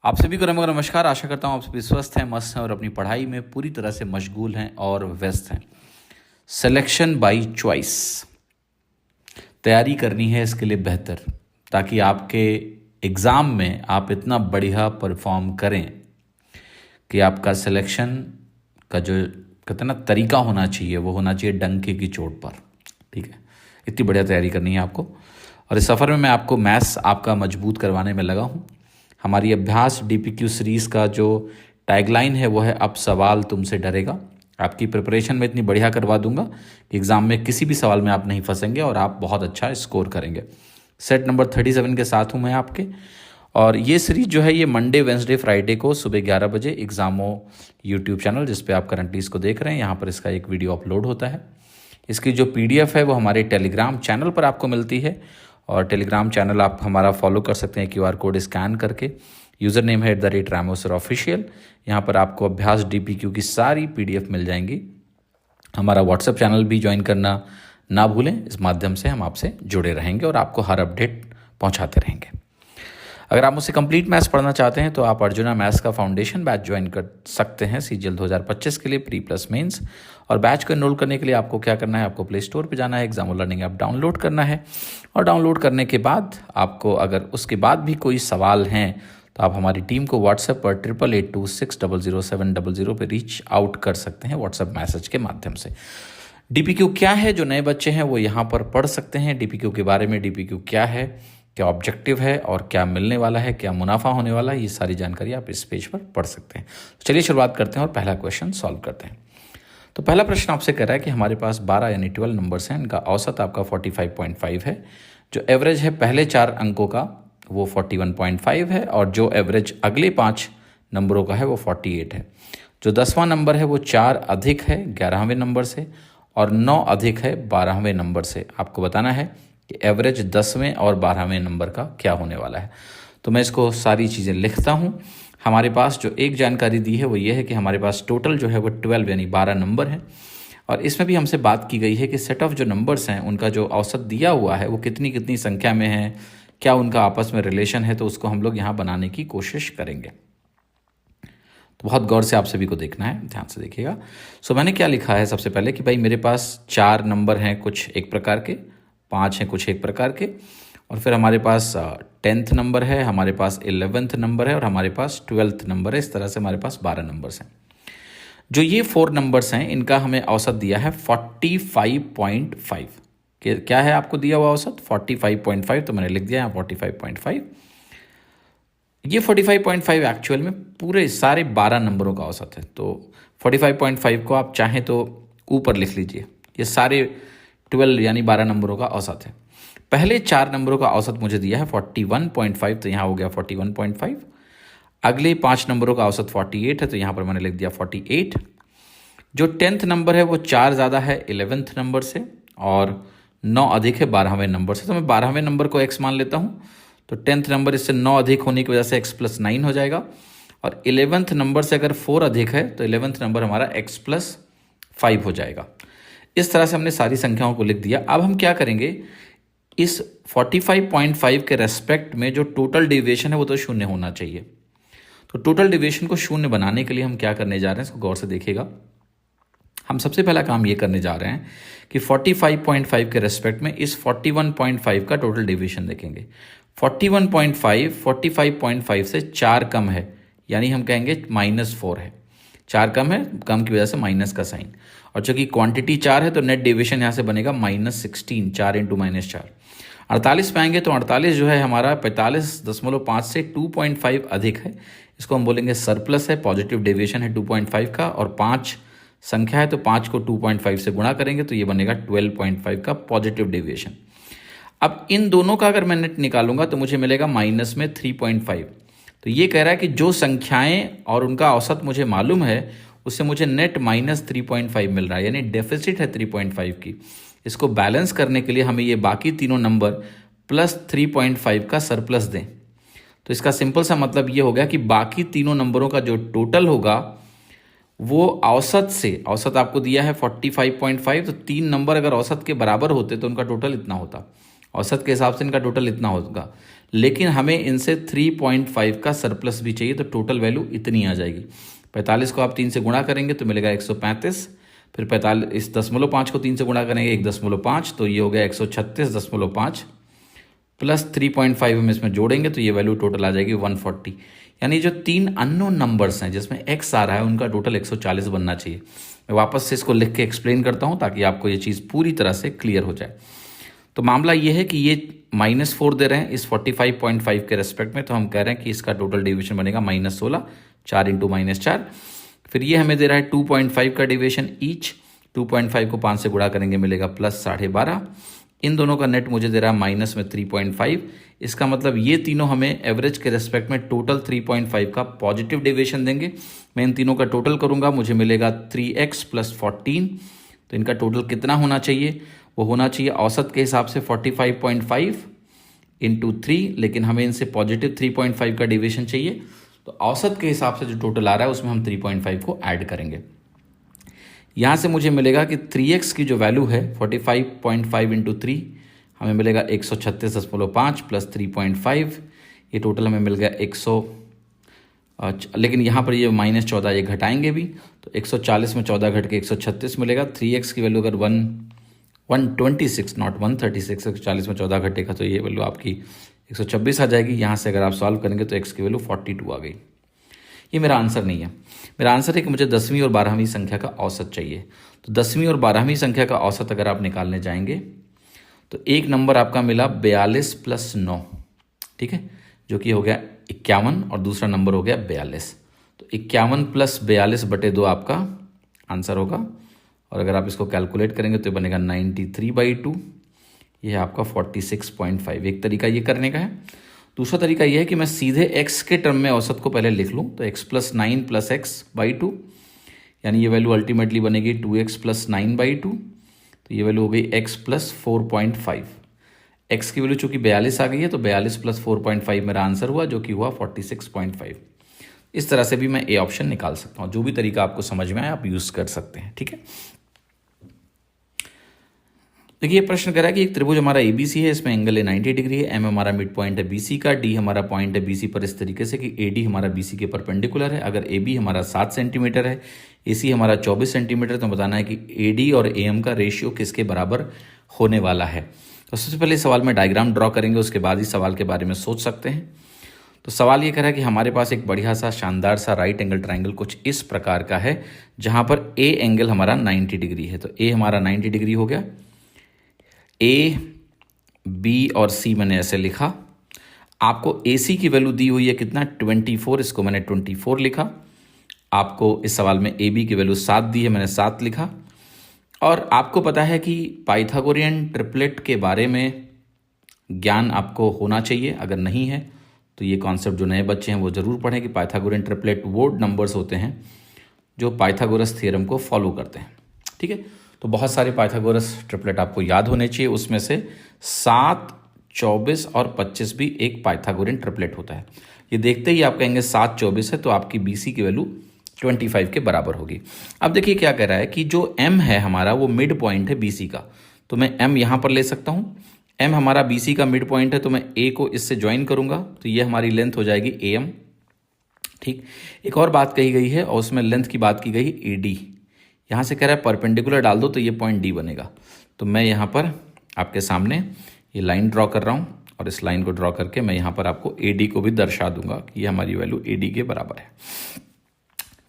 आप सभी को नमस्कार। आशा करता हूँ आप सभी स्वस्थ हैं, मस्त हैं और अपनी पढ़ाई में पूरी तरह से मशगूल हैं और व्यस्त हैं। सिलेक्शन बाय चॉइस तैयारी करनी है इसके लिए बेहतर, ताकि आपके एग्ज़ाम में आप इतना बढ़िया परफॉर्म करें कि आपका सिलेक्शन का जो कहते हैं ना तरीका होना चाहिए वो होना चाहिए डंके की चोट पर। ठीक है, इतनी बढ़िया तैयारी करनी है आपको। और इस सफ़र में मैं आपको मैथ्स आपका मजबूत करवाने में लगा हूँ। हमारी अभ्यास डीपीक्यू सीरीज़ का जो टैगलाइन है वो है अब सवाल तुमसे डरेगा। आपकी प्रिपरेशन में इतनी बढ़िया करवा दूंगा कि एग्ज़ाम में किसी भी सवाल में आप नहीं फंसेंगे और आप बहुत अच्छा स्कोर करेंगे। सेट नंबर 37 के साथ हूँ मैं आपके। और ये सीरीज जो है ये मंडे, वेंसडे, फ्राइडे को सुबह 11 बजे एग्ज़ामो यूट्यूब चैनल जिस पे आप करंटली इसको देख रहे हैं, यहाँ पर इसका एक वीडियो अपलोड होता है। इसकी जो PDF है वो हमारे टेलीग्राम चैनल पर आपको मिलती है। और टेलीग्राम चैनल आप हमारा फॉलो कर सकते हैं QR कोड स्कैन करके। यूज़र नेम है @ramosir_official। यहाँ पर आपको अभ्यास DPQ की सारी PDF मिल जाएंगी। हमारा व्हाट्सएप चैनल भी ज्वाइन करना ना भूलें। इस माध्यम से हम आपसे जुड़े रहेंगे और आपको हर अपडेट पहुँचाते रहेंगे। अगर आप मुझसे कंप्लीट मैथ्स पढ़ना चाहते हैं तो आप अर्जुना मैथ्स का फाउंडेशन बैच ज्वाइन कर सकते हैं CGL 2025 के लिए प्री प्लस मेंस। और बैच को एनरोल करने के लिए आपको क्या करना है, आपको प्ले स्टोर पर जाना है, एग्जामो लर्निंग ऐप डाउनलोड करना है। और डाउनलोड करने के बाद आपको अगर उसके बाद भी कोई सवाल हैं तो आप हमारी टीम को व्हाट्सएप पर 8882600700 पर रीच आउट कर सकते हैं व्हाट्सएप मैसेज के माध्यम से। DPQ क्या है, जो नए बच्चे हैं वो यहाँ पर पढ़ सकते हैं DPQ के बारे में। DPQ क्या है, क्या ऑब्जेक्टिव है और क्या मिलने वाला है, क्या मुनाफा होने वाला है, ये सारी जानकारी आप इस पेज पर पढ़ सकते हैं। तो चलिए शुरुआत करते हैं और पहला क्वेश्चन सॉल्व करते हैं। तो पहला प्रश्न आपसे कह रहा है कि हमारे पास 12 यानी 12 नंबर्स हैं, इनका औसत आपका 45.5 है। जो एवरेज है पहले 4 अंकों का वो 41.5 है और जो एवरेज अगले 5 नंबरों का है वो 48 है। जो 10वां नंबर है वो 4 अधिक है 11वें नंबर से और 9 अधिक है 12वें नंबर से। आपको बताना है कि एवरेज 10वें और 12वें नंबर का क्या होने वाला है। तो मैं इसको सारी चीज़ें लिखता हूँ। हमारे पास जो एक जानकारी दी है वो ये है कि हमारे पास टोटल जो है वो 12 यानी 12 नंबर है। और इसमें भी हमसे बात की गई है कि सेट ऑफ जो नंबर्स हैं उनका जो औसत दिया हुआ है वो कितनी कितनी संख्या में है, क्या उनका आपस में रिलेशन है, तो उसको हम लोग यहाँ बनाने की कोशिश करेंगे। तो बहुत गौर से आप सभी को देखना है, ध्यान से देखिएगा। सो मैंने क्या लिखा है सबसे पहले कि भाई मेरे पास 4 नंबर हैं कुछ एक प्रकार के, 5 हैं कुछ एक प्रकार के, और फिर हमारे पास 10th नंबर है, हमारे पास 11th नंबर है और हमारे पास 12th नंबर है। इस तरह से हमारे पास 12 नंबर्स हैं। जो ये 4 नंबर्स हैं इनका हमें औसत दिया है 45.5। क्या है आपको दिया हुआ औसत 45.5, तो मैंने लिख दिया यहाँ 45.5। ये 45.5 एक्चुअल में पूरे सारे 12 नंबरों का औसत है। तो 45.5 को आप चाहें तो ऊपर लिख लीजिए, ये सारे 12 यानी 12 नंबरों का औसत है। पहले 4 नंबरों का औसत मुझे दिया है 41.5, तो यहाँ हो गया 41.5। अगले 5 नंबरों का औसत 48 है, तो यहाँ पर मैंने लिख दिया 48। जो 10th नंबर है वो 4 ज़्यादा है 11th नंबर से और 9 अधिक है 12वें नंबर से, तो मैं 12वें नंबर को x मान लेता हूँ। तो 10th नंबर इससे 9 अधिक होने की वजह से x + 9 हो जाएगा। और 11th नंबर से अगर 4 अधिक है तो 11th नंबर हमारा x + 5 हो जाएगा। इस तरह से हमने सारी संख्याओं को लिख दिया। अब हम क्या करेंगे, इस 45.5 के रेस्पेक्ट में जो टोटल डेविएशन है वो तो 0 होना चाहिए। तो टोटल डेविएशन को 0 बनाने के लिए हम क्या करने जा रहे हैं, इसको गौर से देखिएगा। हम सबसे पहला काम ये करने जा रहे हैं कि 45.5 के रेस्पेक्ट में इस 41.5 का टोटल डेविएशन देखेंगे। 41.5 45.5 से 4 कम है, यानी हम कहेंगे -4 है। 4 कम है, कम की वजह से माइनस का साइन। और चूंकि क्वांटिटी 4 है तो नेट डेविएशन यहाँ से बनेगा -16, 4 × -4 48 पाएंगे। तो 48 जो है हमारा 45.5 से 2.5 अधिक है, इसको हम बोलेंगे सरप्लस है। पॉजिटिव डेविएशन है 2.5 का और 5 संख्या है तो 5 को 2.5 से गुणा करेंगे तो ये बनेगा 12.5 का पॉजिटिव डेविएशन। अब इन दोनों का अगर मैं नेट निकालूंगा तो मुझे मिलेगा माइनस में 3.5। तो ये कह रहा है कि जो संख्याएं और उनका औसत मुझे मालूम है उससे मुझे नेट -3.5 मिल रहा है, यानी डेफिसिट है 3.5 की। इसको बैलेंस करने के लिए हमें ये बाकी तीनों नंबर +3.5 का सरप्लस दें। तो इसका सिंपल सा मतलब ये हो गया कि बाकी तीनों नंबरों का जो टोटल होगा वो औसत से, औसत आपको दिया है 45.5, तो 3 नंबर अगर औसत के बराबर होते तो उनका टोटल इतना होता। औसत के हिसाब से इनका टोटल इतना होगा, लेकिन हमें इनसे 3.5 का सरप्लस भी चाहिए, तो टोटल वैल्यू इतनी आ जाएगी। 45 को आप 3 से गुणा करेंगे तो मिलेगा 135, फिर 45 0.5 को 3 से गुणा करेंगे 1.5, तो ये हो गया 136.5 प्लस 3.5 हम इसमें जोड़ेंगे तो ये वैल्यू टोटल आ जाएगी 140। यानी जो 3 अननोन नंबर्स हैं जिसमें x आ रहा है उनका टोटल 140 बनना चाहिए। मैं वापस से इसको लिख के एक्सप्लेन करता हूँ ताकि आपको ये चीज़ पूरी तरह से क्लियर हो जाए। तो मामला ये है कि ये -4 दे रहे हैं इस 45.5 के रेस्पेक्ट में, तो हम कह रहे हैं कि इसका टोटल डेविएशन बनेगा -16, 4 × -4। फिर ये हमें दे रहा है 2.5 का डेविएशन ईच, 2.5 को 5 से गुणा करेंगे मिलेगा +12.5। इन दोनों का नेट मुझे दे रहा है माइनस में 3.5। इसका मतलब ये तीनों हमें एवरेज के रेस्पेक्ट में टोटल 3.5 का पॉजिटिव डेविएशन देंगे। मैं इन तीनों का टोटल करूंगा, मुझे मिलेगा 3x + 14। तो इनका टोटल कितना होना चाहिए? वो होना चाहिए औसत के हिसाब से 45.5 × 3, लेकिन हमें इनसे पॉजिटिव 3.5 का डेविएशन चाहिए, तो औसत के हिसाब से जो टोटल आ रहा है उसमें हम 3.5 को ऐड करेंगे। यहाँ से मुझे मिलेगा कि 3x की जो वैल्यू है 45.5 × 3 हमें मिलेगा 136.5 + 3.5, ये टोटल हमें मिल गया 100। लेकिन यहाँ पर ये -14 ये घटाएंगे भी, तो 140 में 14 घट के 136 मिलेगा। 3x की वैल्यू अगर 126 नॉट 136, 140 में 14 घटेगा तो ये वैल्यू आपकी 126 आ जाएगी। यहाँ से अगर आप सॉल्व करेंगे तो x की वैल्यू 42 आ गई। ये मेरा आंसर नहीं है। मेरा आंसर है कि मुझे 10वीं और 12वीं संख्या का औसत चाहिए। तो 10वीं और 12वीं संख्या का औसत अगर आप निकालने जाएंगे तो एक नंबर आपका मिला 42 + 9, ठीक है, जो कि हो गया 51, और दूसरा नंबर हो गया 42। तो 51 + 42/2 आपका आंसर होगा, और अगर आप इसको कैलकुलेट करेंगे तो बनेगा 93/2। ये है आपका 46.5। एक तरीका ये करने का है। दूसरा तरीका यह है कि मैं सीधे x के टर्म में औसत को पहले लिख लूँ, तो x + 9 + x/2, यानी ये वैल्यू अल्टीमेटली बनेगी 2x + 9/2। तो ये वैल्यू हो गई x + 4.5। x की वैल्यू चूंकि 42 आ गई है तो 42 + 4.5 मेरा आंसर हुआ, जो कि हुआ 46.5। इस तरह से भी मैं ए ऑप्शन निकाल सकता हूँ। जो भी तरीका आपको समझ में आए आप यूज़ कर सकते हैं, ठीक है। देखिए ये प्रश्न कह रहा है कि एक त्रिभुज हमारा ABC है, इसमें एंगल है 90 डिग्री है, M हमारा मिड पॉइंट है BC का, D हमारा पॉइंट है BC पर इस तरीके से कि AD हमारा BC के परपेंडिकुलर है। अगर AB हमारा 7 सेंटीमीटर है, AC हमारा 24 सेंटीमीटर, तो बताना है कि AD और AM का रेशियो किसके बराबर होने वाला है। तो सबसे पहले सवाल में डायग्राम ड्रॉ करेंगे, उसके बाद ही सवाल के बारे में सोच सकते हैं। तो सवाल ये कह रहा है कि हमारे पास एक बढ़िया सा शानदार सा राइट एंगल ट्राइंगल कुछ इस प्रकार का है, जहाँ पर A एंगल हमारा 90 डिग्री है। तो A हमारा 90 डिग्री हो गया। A, B और C मैंने ऐसे लिखा। आपको AC की वैल्यू दी हुई है कितना? 24, इसको मैंने 24 लिखा। आपको इस सवाल में AB की वैल्यू 7 दी है, मैंने 7 लिखा। और आपको पता है कि पाइथागोरियन ट्रिपलेट के बारे में ज्ञान आपको होना चाहिए। अगर नहीं है तो ये कॉन्सेप्ट जो नए बच्चे हैं वो ज़रूर पढ़ें कि पाइथागोरियन ट्रिपलेट वो नंबर्स होते हैं जो पाइथागोरस थ्योरम को फॉलो करते हैं, ठीक है। तो बहुत सारे पाइथागोरस ट्रिपलेट आपको याद होने चाहिए। उसमें से 7, 24 और 25 भी एक पाइथागोरियन ट्रिपलेट होता है। ये देखते ही आप कहेंगे 7, 24 है तो आपकी BC की वैल्यू 25 के बराबर होगी। अब देखिए क्या कह रहा है कि जो M है हमारा वो मिड पॉइंट है BC का, तो मैं M यहाँ पर ले सकता हूँ। M हमारा BC का मिड पॉइंट है, तो मैं A को इससे ज्वाइन करूँगा, तो ये हमारी लेंथ हो जाएगी AM, ठीक। एक और बात कही गई है और उसमें लेंथ की बात की गई AD। यहाँ से कह रहा है परपेंडिकुलर डाल दो तो ये पॉइंट D बनेगा। तो मैं यहाँ पर आपके सामने ये लाइन ड्रॉ कर रहा हूँ, और इस लाइन को ड्रॉ करके मैं यहाँ पर आपको AD को भी दर्शा दूंगा कि ये हमारी वैल्यू AD के बराबर है,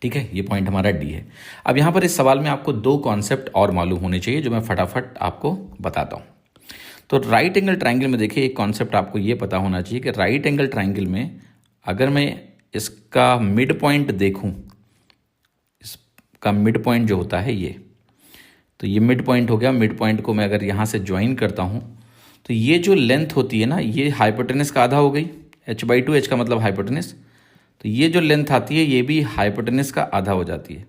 ठीक है। ये पॉइंट हमारा D है। अब यहाँ पर इस सवाल में आपको 2 कॉन्सेप्ट और मालूम होने चाहिए जो मैं फटाफट आपको बताता हूँ। तो राइट एंगल ट्राइंगल में देखिए एक कॉन्सेप्ट आपको ये पता होना चाहिए कि राइट एंगल ट्राइंगल में अगर मैं इसका मिड पॉइंट देखूँ, इसका मिड पॉइंट जो होता है ये, तो ये मिड पॉइंट हो गया। मिड पॉइंट को मैं अगर यहाँ से ज्वाइन करता हूँ तो ये जो लेंथ होती है ना, ये हाइपोटेनस का आधा हो गई, h/2, h का मतलब हाइपोटेनस। तो ये जो लेंथ आती है ये भी हाइपोटेनस का आधा हो जाती है।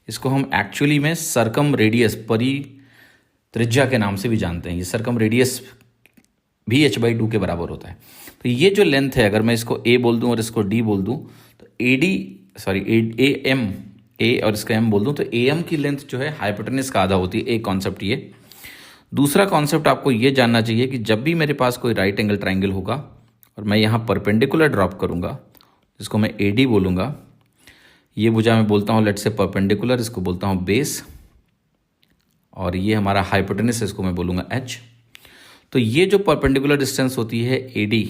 इसको हम एक्चुअली में सर्कम रेडियस, परित्रिज्या के नाम से भी जानते हैं। ये सर्कम रेडियस भी h/2 के बराबर होता है। तो ये जो लेंथ है, अगर मैं इसको A बोल दूं और इसको D बोल दूं, तो AM A और इसका M बोल दूं, तो AM की लेंथ जो है हाइपोटेनस का आधा होती है। एक कॉन्सेप्ट ये। दूसरा कॉन्सेप्ट आपको ये जानना चाहिए कि जब भी मेरे पास कोई राइट एंगल ट्राइंगल होगा और मैं यहाँ परपेंडिकुलर ड्रॉप करूँगा, जिसको मैं AD बोलूँगा। ये भुजा मैं बोलता हूँ लेट से परपेंडिकुलर, इसको बोलता हूँ बेस, और ये हमारा हाइपोटेनस है, इसको मैं बोलूँगा H। तो ये जो परपेंडिकुलर डिस्टेंस होती है AD,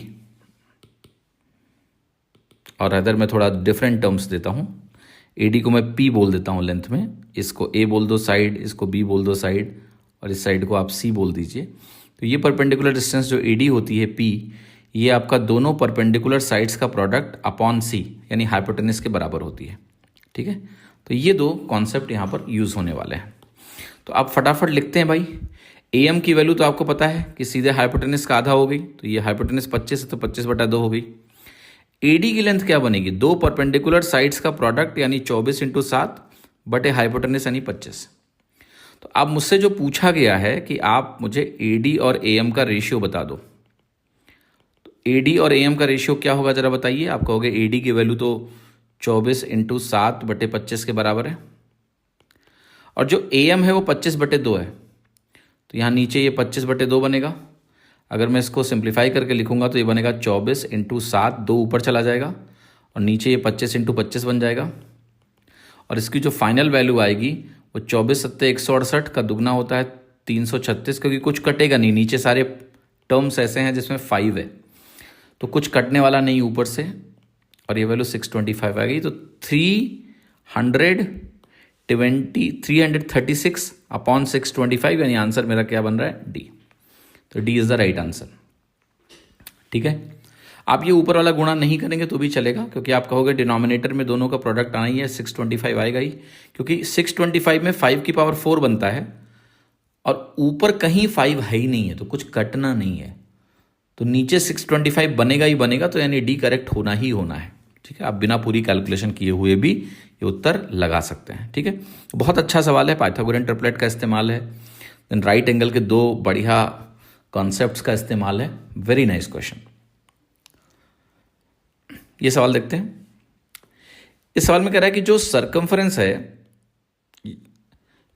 और अदर मैं थोड़ा डिफरेंट टर्म्स देता हूँ, AD को मैं P बोल देता हूँ लेंथ में, इसको A बोल दो साइड, इसको B बोल दो साइड, और इस साइड को आप C बोल दीजिए। तो ये परपेंडिकुलर डिस्टेंस जो AD होती है P, ये आपका दोनों परपेंडिकुलर साइड्स का प्रोडक्ट अपॉन C यानी हाइपोटेनस के बराबर होती है। ठीक है, तो ये दो कॉन्सेप्ट यहाँ पर यूज़ होने वाले हैं। तो आप फटाफट लिखते हैं भाई। AM की वैल्यू तो आपको पता है कि सीधे हाइपोटेनस का आधा हो गई, तो ये हाइपोटेनस 25 है तो 25/2 हो गई। AD की लेंथ क्या बनेगी? दो परपेंडिकुलर साइड्स का प्रोडक्ट यानी 24 × 7 बटे हाइपोटेनस यानी 25। तो अब मुझसे जो पूछा गया है कि आप मुझे AD और AM का रेशियो बता दो। तो AD और AM का रेशियो क्या होगा ज़रा बताइए। आप कहोगे AD की वैल्यू तो 24 × 7 बटे 25 के बराबर है, और जो AM है वो 25/2 है, तो यहाँ नीचे ये 25/2 बनेगा। अगर मैं इसको सिंप्लीफाई करके लिखूंगा तो ये बनेगा 24 × 7, 2 ऊपर चला जाएगा, और नीचे ये 25 × 25 बन जाएगा। और इसकी जो फाइनल वैल्यू आएगी वो 24 × 7 168 का दुगना होता है 336, क्योंकि कुछ कटेगा नहीं, नीचे सारे टर्म्स ऐसे हैं जिसमें 5 है, तो कुछ कटने वाला नहीं ऊपर से, और ये वैल्यू 625 आ गई। तो 336/625 यानी आंसर मेरा क्या बन रहा है? D। तो D is the right answer. ठीक है, आप ये ऊपर वाला गुणा नहीं करेंगे तो भी चलेगा, क्योंकि आप कहोगे डिनोमिनेटर में दोनों का प्रोडक्ट आना ही है, 625 आएगा ही, क्योंकि 625 में 5⁴ बनता है, और ऊपर कहीं 5 है ही नहीं है, तो कुछ कटना नहीं है, तो नीचे 625 बनेगा ही बनेगा, तो यानी D करेक्ट होना ही होना है। ठीक है, आप बिना पूरी कैलकुलेशन किए हुए भी ये उत्तर लगा सकते हैं। ठीक है, बहुत अच्छा सवाल है, पाइथागोरियन ट्रिपलेट का इस्तेमाल है, देन राइट एंगल के दो बढ़िया कॉन्सेप्ट्स का इस्तेमाल है। Very nice question. ये सवाल देखते हैं। इस सवाल में कह रहा है कि जो सर्कमफरेंस है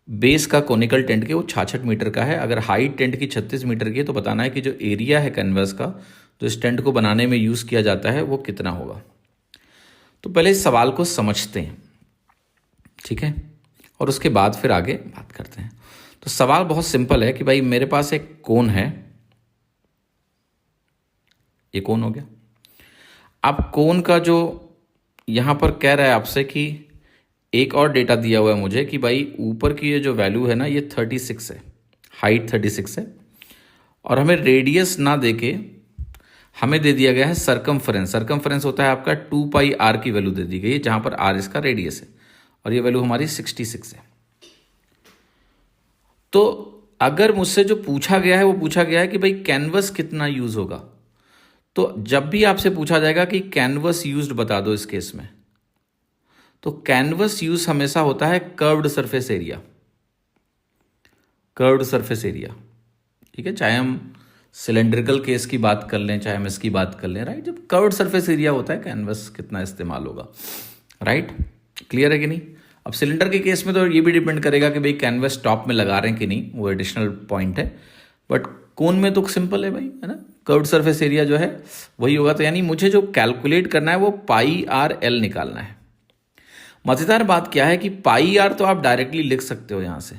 बेस का कोनिकल टेंट के वो 66 मीटर का है। अगर हाइट टेंट की 36 मीटर की है, तो बताना है कि जो एरिया है कैनवस का जो इस टेंट को बनाने में यूज किया जाता है वो कितना होगा। तो पहले इस सवाल को समझते हैं, ठीक है, और उसके बाद फिर आगे बात करते हैं। तो सवाल बहुत सिंपल है कि भाई मेरे पास एक कोन है, ये कोन हो गया। अब कोन का जो यहां पर कह रहा है आपसे कि एक और डेटा दिया हुआ है मुझे कि भाई ऊपर की ये जो वैल्यू है ना ये 36 है, हाइट 36 है, और हमें रेडियस ना देके हमें दे दिया गया है सर्कमफरेंस। सर्कमफरेंस होता है आपका 2πr की वैल्यू दे दी गई है, जहां पर r इसका रेडियस है, और ये वैल्यू हमारी 66 है। तो अगर मुझसे जो पूछा गया है वो पूछा गया है कि भाई कैनवस कितना यूज होगा, तो जब भी आपसे पूछा जाएगा कि कैनवस यूज्ड बता दो इस केस में, तो कैनवस यूज हमेशा होता है curved surface area, curved surface area. ठीक है, चाहे हम सिलेंड्रिकल केस की बात कर लें, चाहे हम इसकी बात कर लें, राइट, जब कर्व्ड सरफेस एरिया होता है कैनवस कितना इस्तेमाल होगा, राइट, क्लियर है कि नहीं। अब सिलेंडर के केस में तो ये भी डिपेंड करेगा कि भाई कैनवस टॉप में लगा रहे हैं कि नहीं, वो एडिशनल पॉइंट है, बट कोन में तो सिंपल है भाई, है ना, कर्व्ड सरफेस एरिया जो है वही होगा। तो यानी मुझे जो कैलकुलेट करना है वो πr/l निकालना है। मजेदार बात क्या है कि πr तो आप डायरेक्टली लिख सकते हो यहां से,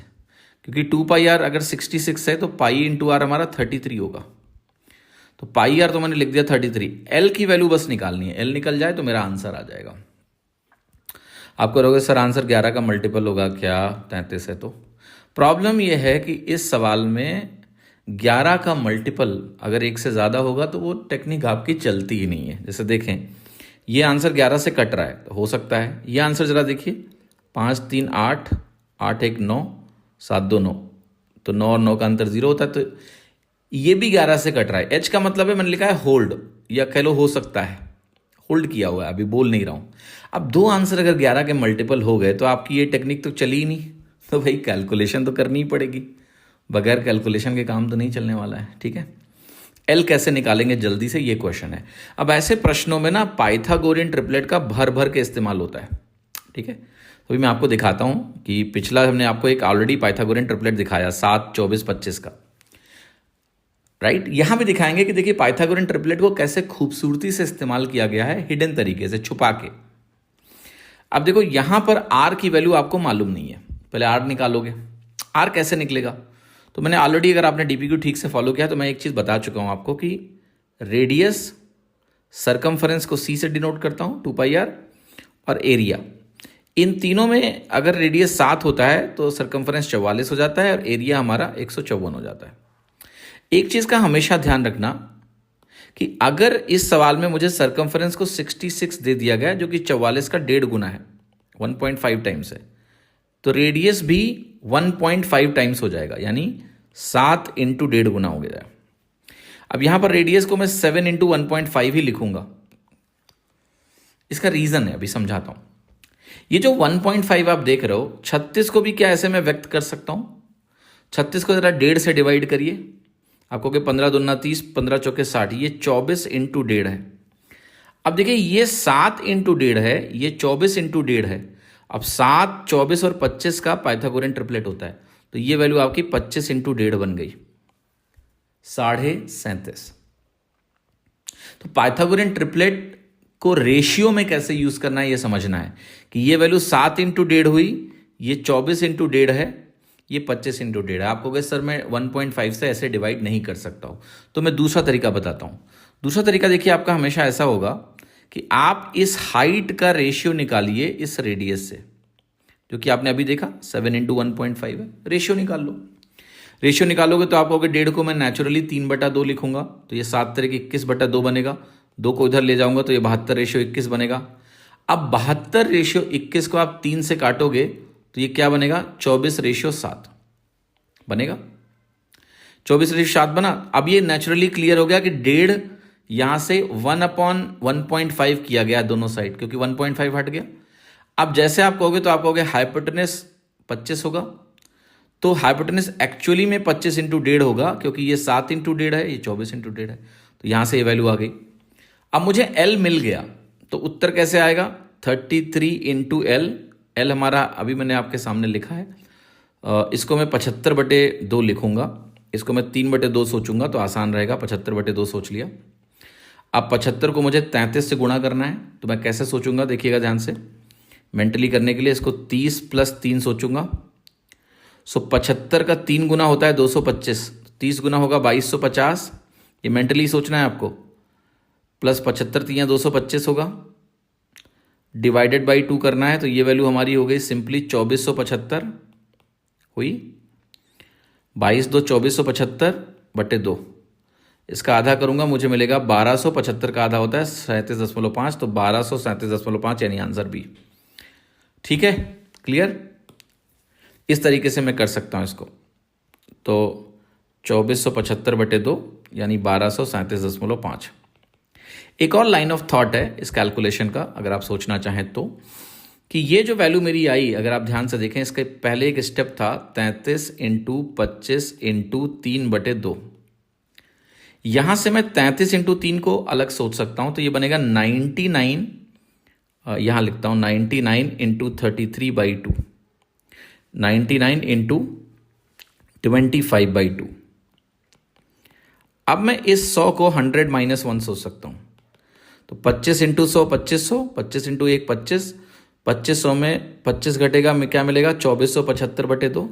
क्योंकि 2πr अगर 66 है तो π × r हमारा 33 होगा, तो πr तो मैंने लिख दिया 33। l की वैल्यू बस निकालनी है, l निकल जाए तो मेरा आंसर आ जाएगा। आप करोगे सर आंसर 11 का मल्टीपल होगा क्या? 33 है। तो प्रॉब्लम यह है कि इस सवाल में 11 का मल्टीपल अगर 1 से ज़्यादा होगा तो वो टेक्निक आपकी चलती ही नहीं है। जैसे देखें ये आंसर 11 से कट रहा है, तो हो सकता है ये आंसर ज़रा देखिए, 5 3 8, 8 1 9, 7 2 9, तो 9 और 9 का अंतर 0 होता है, तो ये भी 11 से कट रहा है। एच का मतलब है मैंने लिखा है होल्ड, या कह लो हो सकता है, होल्ड किया हुआ है, अभी बोल नहीं रहा हूँ। अब दो आंसर अगर 11 के मल्टीपल हो गए तो आपकी ये टेक्निक तो चली ही नहीं, तो भाई कैलकुलेशन तो करनी ही पड़ेगी, बगैर कैलकुलेशन के काम तो नहीं चलने वाला है। ठीक है, एल कैसे निकालेंगे जल्दी से, ये क्वेश्चन है। अब ऐसे प्रश्नों में ना पाइथागोरियन ट्रिपलेट का भर भर के इस्तेमाल होता है। ठीक है, तो मैं आपको दिखाता हूँ कि पिछला हमने आपको एक ऑलरेडी पाइथागोरियन ट्रिपलेट दिखाया 7 24 25 का। राइट। यहां भी दिखाएंगे कि देखिए पाइथागोरन ट्रिपलेट को कैसे खूबसूरती से इस्तेमाल किया गया है, हिडन तरीके से, छुपा के। अब देखो यहां पर आर की वैल्यू आपको मालूम नहीं है, पहले आर निकालोगे। आर कैसे निकलेगा? तो मैंने ऑलरेडी, अगर आपने डीपीक्यू ठीक से फॉलो किया तो मैं एक चीज बता चुका हूं आपको कि रेडियस सरकमफरेंस को सी से डिनोट करता हूं 2πr, और एरिया, इन तीनों में अगर रेडियस 7 होता है तो सरकमफरेंस 44 हो जाता है और एरिया हमारा 154 हो जाता है। एक चीज का हमेशा ध्यान रखना कि अगर इस सवाल में मुझे सरकमफरेंस को 66 दे दिया गया, जो कि 44 का 1.5 गुना है, 1.5 टाइम्स है, तो रेडियस भी 1.5 टाइम्स हो जाएगा, यानी 7 इंटू 1.5 गुना हो गया। अब यहां पर रेडियस को मैं 7 इंटू 1.5 ही लिखूंगा। इसका रीजन है, अभी समझाता हूं। ये जो 1.5 आप देख रहे हो, 36 को भी क्या ऐसे मैं व्यक्त कर सकता हूं? 36 को जरा 1.5 से डिवाइड करिए, आपको कि 15 दूना 30, 15 चौके 60, ये 24 इंटू 1.5 है। अब देखिए ये 7 इंटू 1.5 है, ये 24 इंटू 1.5 है। अब 7, 24 और 25 का पाइथागोरन ट्रिपलेट होता है, तो ये वैल्यू आपकी 25 इंटू 1.5 बन गई, 37.5। तो पाइथागोरन ट्रिपलेट को रेशियो में कैसे यूज करना है ये समझना है कि ये वैल्यू 7 इंटू 1.5 हुई, ये 24 इंटू 1.5 है, ये 25 इंटू 1.5 है। आपको कहे सर मैं 1.5 से ऐसे डिवाइड नहीं कर सकता हूं, तो मैं दूसरा तरीका बताता हूं। दूसरा तरीका देखिए आपका हमेशा ऐसा होगा कि आप इस हाइट का रेशियो निकालिए इस रेडियस से, जो कि आपने अभी देखा 7 इंटू 1.5 है। रेशियो निकाल लो। रेशियो निकालोगे तो आप कहोगे 1.5 को मैं नेचुरली 3/2 लिखूंगा, तो ये 7 तरह 21/2 बनेगा। 2 को इधर ले जाऊंगा तो ये 72 रेशियो 21 बनेगा। अब 72 रेशियो 21 को आप 3 से काटोगे तो ये क्या बनेगा? 24 रेशियो 7 बनेगा। 24 रेशियो 7 बना। अब ये नेचुरली क्लियर हो गया कि 1.5 यहां से 1/1.5 किया गया दोनों साइड, क्योंकि 1.5 हट गया। अब जैसे आप कहोगे तो आप कहोगे हाइपोटेनस 25 होगा, तो हाइपोटेनस एक्चुअली में 25 इंटू 1.5 होगा, क्योंकि ये 7 इंटू 1.5 है, ये 24 इंटू 1.5 है, तो यहां से ये वैल्यू आ गई। अब मुझे L मिल गया, तो उत्तर कैसे आएगा? 33 इंटू एल। एल हमारा अभी मैंने आपके सामने लिखा है, इसको मैं 75/2 लिखूंगा, इसको मैं 3/2 सोचूंगा तो आसान रहेगा, 75/2 सोच लिया। अब 75 को मुझे 33 से गुणा करना है, तो मैं कैसे सोचूंगा देखिएगा ध्यान से, मेंटली करने के लिए इसको 30 + 3 सोचूंगा। सो 75 का 3 गुना होता है 225, 30 गुना होगा 2250, ये मेंटली सोचना है आपको, प्लस 75 3 225 होगा, डिवाइडेड बाई 2 करना है, तो ये वैल्यू हमारी हो गई सिंपली 2475 हुई, 22 2 2475/2। इसका आधा करूंगा, मुझे मिलेगा 1275 का आधा होता है 37.5, तो 1237.5 यानी आंसर बी। ठीक है, क्लियर? इस तरीके से मैं कर सकता हूं इसको, तो 2475/2 यानी 1237.5। एक और लाइन ऑफ थॉट है इस कैलकुलेशन का, अगर आप सोचना चाहें तो, कि ये जो वैल्यू मेरी आई, अगर आप ध्यान से देखें, इसके पहले एक स्टेप था 33 इंटू 25 इंटू 3/2। यहां से मैं 33 इंटू 3 को अलग सोच सकता हूं, तो ये बनेगा 99, यहां लिखता हूं 99 इंटू 33/2, 99 इंटू 25/2। अब मैं इस 100 को 100 - 1 सोच सकता हूं, तो 25 इंटू 100 2500, 25 इंटू 1 25, 2500 में 25 घटेगा, में क्या मिलेगा? 2475/2,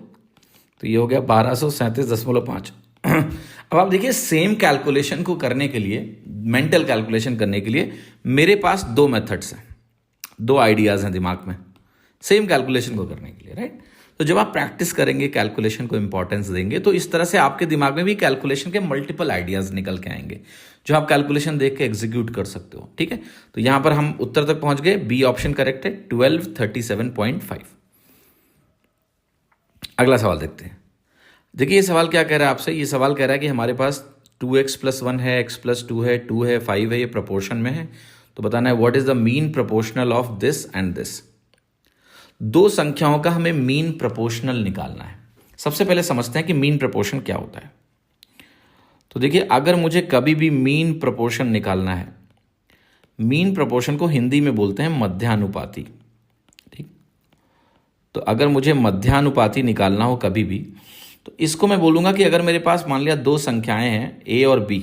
तो ये हो गया 1237.5। अब आप देखिए, सेम कैलकुलेशन को करने के लिए, मेंटल कैलकुलेशन करने के लिए मेरे पास 2 मेथड्स हैं, 2 आइडियाज हैं दिमाग में सेम कैलकुलेशन को करने के लिए, राइट? तो जब आप प्रैक्टिस करेंगे, कैलकुलेशन को इंपॉर्टेंस देंगे, तो इस तरह से आपके दिमाग में भी कैलकुलेशन के मल्टीपल आइडियाज निकल के आएंगे, जो आप कैलकुलेशन देख के एग्जीक्यूट कर सकते हो। ठीक है, तो यहां पर हम उत्तर तक पहुंच गए, बी ऑप्शन करेक्ट है, 1237.5। अगला सवाल देखते हैं। देखिए ये सवाल क्या कह रहा है आपसे, ये सवाल कह रहा है कि हमारे पास 2x + 1 है, x + 2 है, 2 है, 5 है, ये प्रोपोर्शन में है, तो बताना है what is the mean proportional of this and this. 2 संख्याओं का हमें मीन प्रोपोर्शनल निकालना है। सबसे पहले समझते हैं कि मीन प्रोपोर्शन क्या होता है। तो देखिए, अगर मुझे कभी भी मीन प्रोपोर्शन निकालना है, मीन प्रोपोर्शन को हिंदी में बोलते हैं मध्यानुपाती। ठीक, तो अगर मुझे मध्यानुपाती निकालना हो कभी भी, तो इसको मैं बोलूँगा कि अगर मेरे पास मान लिया दो संख्याएं हैं ए और बी,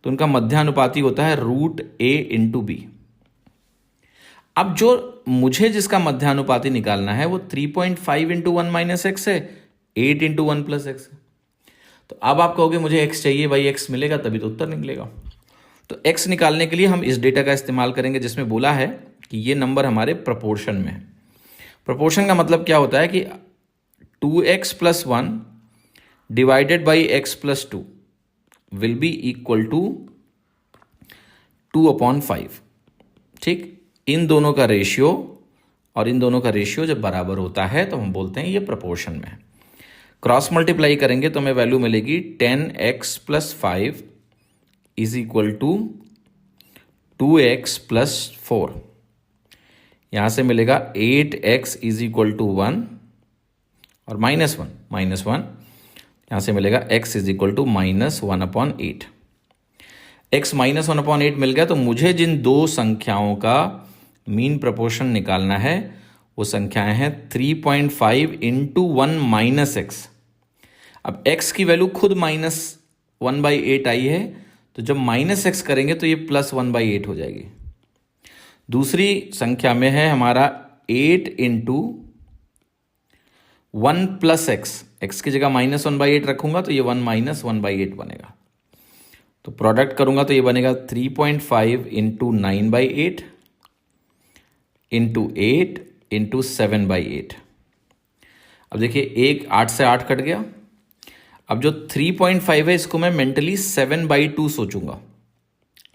तो उनका मध्यानुपाती होता है √a/b। अब जो मुझे जिसका मध्यानुपाती निकालना है वो 3.5 × 1 - x है, 8 × 1 + x है। तो अब आप कहोगे मुझे x चाहिए, भाई x मिलेगा तभी तो उत्तर निकलेगा। तो x निकालने के लिए हम इस डेटा का इस्तेमाल करेंगे जिसमें बोला है कि ये नंबर हमारे प्रपोर्शन में है। प्रपोर्शन का मतलब क्या होता है कि 2x + 1 divided by x + 2 will be equal to 2/5। ठीक, इन दोनों का रेशियो और इन दोनों का रेशियो जब बराबर होता है तो हम बोलते हैं ये प्रपोर्शन में है। क्रॉस मल्टीप्लाई करेंगे तो हमें वैल्यू मिलेगी 10x + 5 is equal to 2x + 4। यहां से मिलेगा 8x इज इक्वल टू 1 और -1 यहां से मिलेगा x is equal to -1/8। x -1/8 मिल गया। तो मुझे जिन दो संख्याओं का मीन प्रपोर्शन निकालना है वो संख्याएं हैं 3.5 × 1 - x। अब x की वैल्यू खुद -1/8 आई है, तो जब -x करेंगे तो ये +1/8 हो जाएगी। दूसरी संख्या में है हमारा 8 × 1 + x। x की जगह -1/8 रखूंगा तो ये 1 - 1/8 बनेगा। तो प्रोडक्ट करूंगा तो ये बनेगा 3.5 × 9/8 × 8 × 7/8। अब देखिए 8 से 8 कट गया। अब जो 3.5 है इसको मैं मेंटली 7/2 सोचूंगा।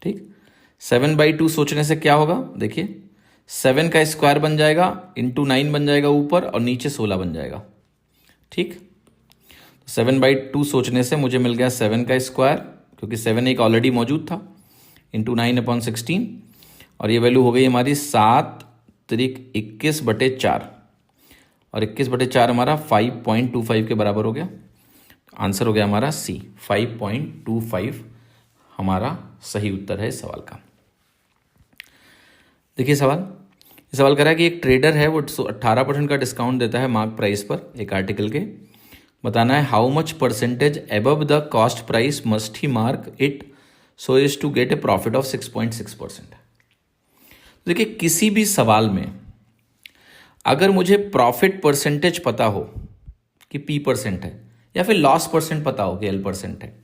ठीक, 7/2 सोचने से क्या होगा, देखिए 7 का स्क्वायर बन जाएगा × 9 बन जाएगा ऊपर और नीचे 16 बन जाएगा। ठीक, 7/2 सोचने से मुझे मिल गया 7 का स्क्वायर, क्योंकि 7 एक ऑलरेडी मौजूद था, × 9/16 और ये वैल्यू हो गई हमारी 7 × 21/4 और 21/4 हमारा 5.25 के बराबर हो गया। आंसर हो गया हमारा सी, 5.25 हमारा सही उत्तर है इस सवाल का। देखिए सवाल कह रहा है कि एक ट्रेडर है वो 18% का डिस्काउंट देता है मार्क प्राइस पर एक आर्टिकल के। बताना है how much % above the cost price must he mark it so as to get a profit of 6.6%। देखिए किसी भी सवाल में अगर मुझे प्रॉफिट परसेंटेज पता हो कि P% है या फिर लॉस परसेंट पता हो कि L% है,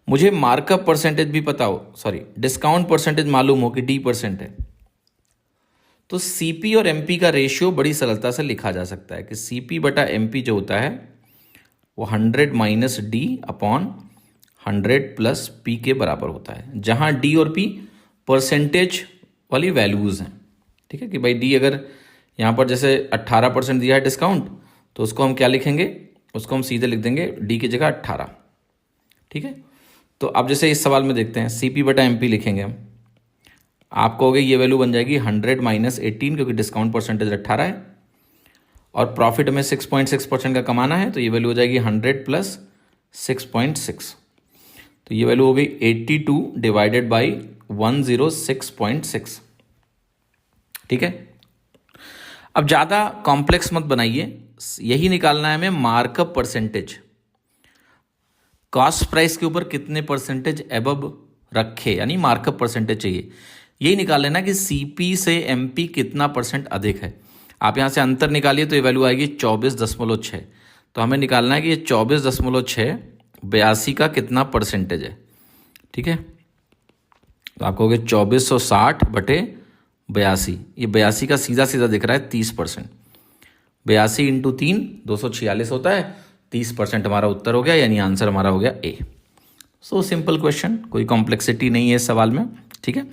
मुझे मार्कअप परसेंटेज भी पता हो, डिस्काउंट परसेंटेज मालूम हो कि D% है, तो CP और MP का रेशियो बड़ी सरलता से लिखा जा सकता है कि CP/MP जो होता है वो 100 - D/100 + P के बराबर होता है, जहां D और P परसेंटेज वाली वैल्यूज हैं। ठीक है कि भाई D अगर यहाँ पर जैसे 18% दिया है डिस्काउंट, तो उसको हम क्या लिखेंगे, उसको हम सीधे लिख देंगे D की जगह 18। ठीक है, तो अब जैसे इस सवाल में देखते हैं CP/MP लिखेंगे हम, आप कहोगे ये वैल्यू बन जाएगी 100 - 18 क्योंकि डिस्काउंट परसेंटेज 18 है और प्रॉफिट में 6.6% का कमाना है, तो ये वैल्यू हो जाएगी 100 + 6.6। तो ये वैल्यू हो गई 82 डिवाइडेड बाई 106.6। ठीक है, अब ज़्यादा कॉम्प्लेक्स मत बनाइए, यही निकालना है हमें मार्कअप परसेंटेज, कॉस्ट प्राइस के ऊपर कितने % एबव रखे, यानी मार्कअप परसेंटेज चाहिए। यही निकाल लेना कि CP से MP कितना % अधिक है। आप यहाँ से अंतर निकालिए तो ये वैल्यू आएगी 24.6। तो हमें निकालना है कि ये 24.6 82 का कितना % है। ठीक है, तो आप कहोगे 2460/82, ये 82 का सीधा सीधा दिख रहा है 30%। 82 × 3 246 होता है, 30% हमारा उत्तर हो गया, यानी आंसर हमारा हो गया A। सो सिंपल क्वेश्चन, कोई कॉम्प्लेक्सिटी नहीं है इस सवाल में। ठीक है,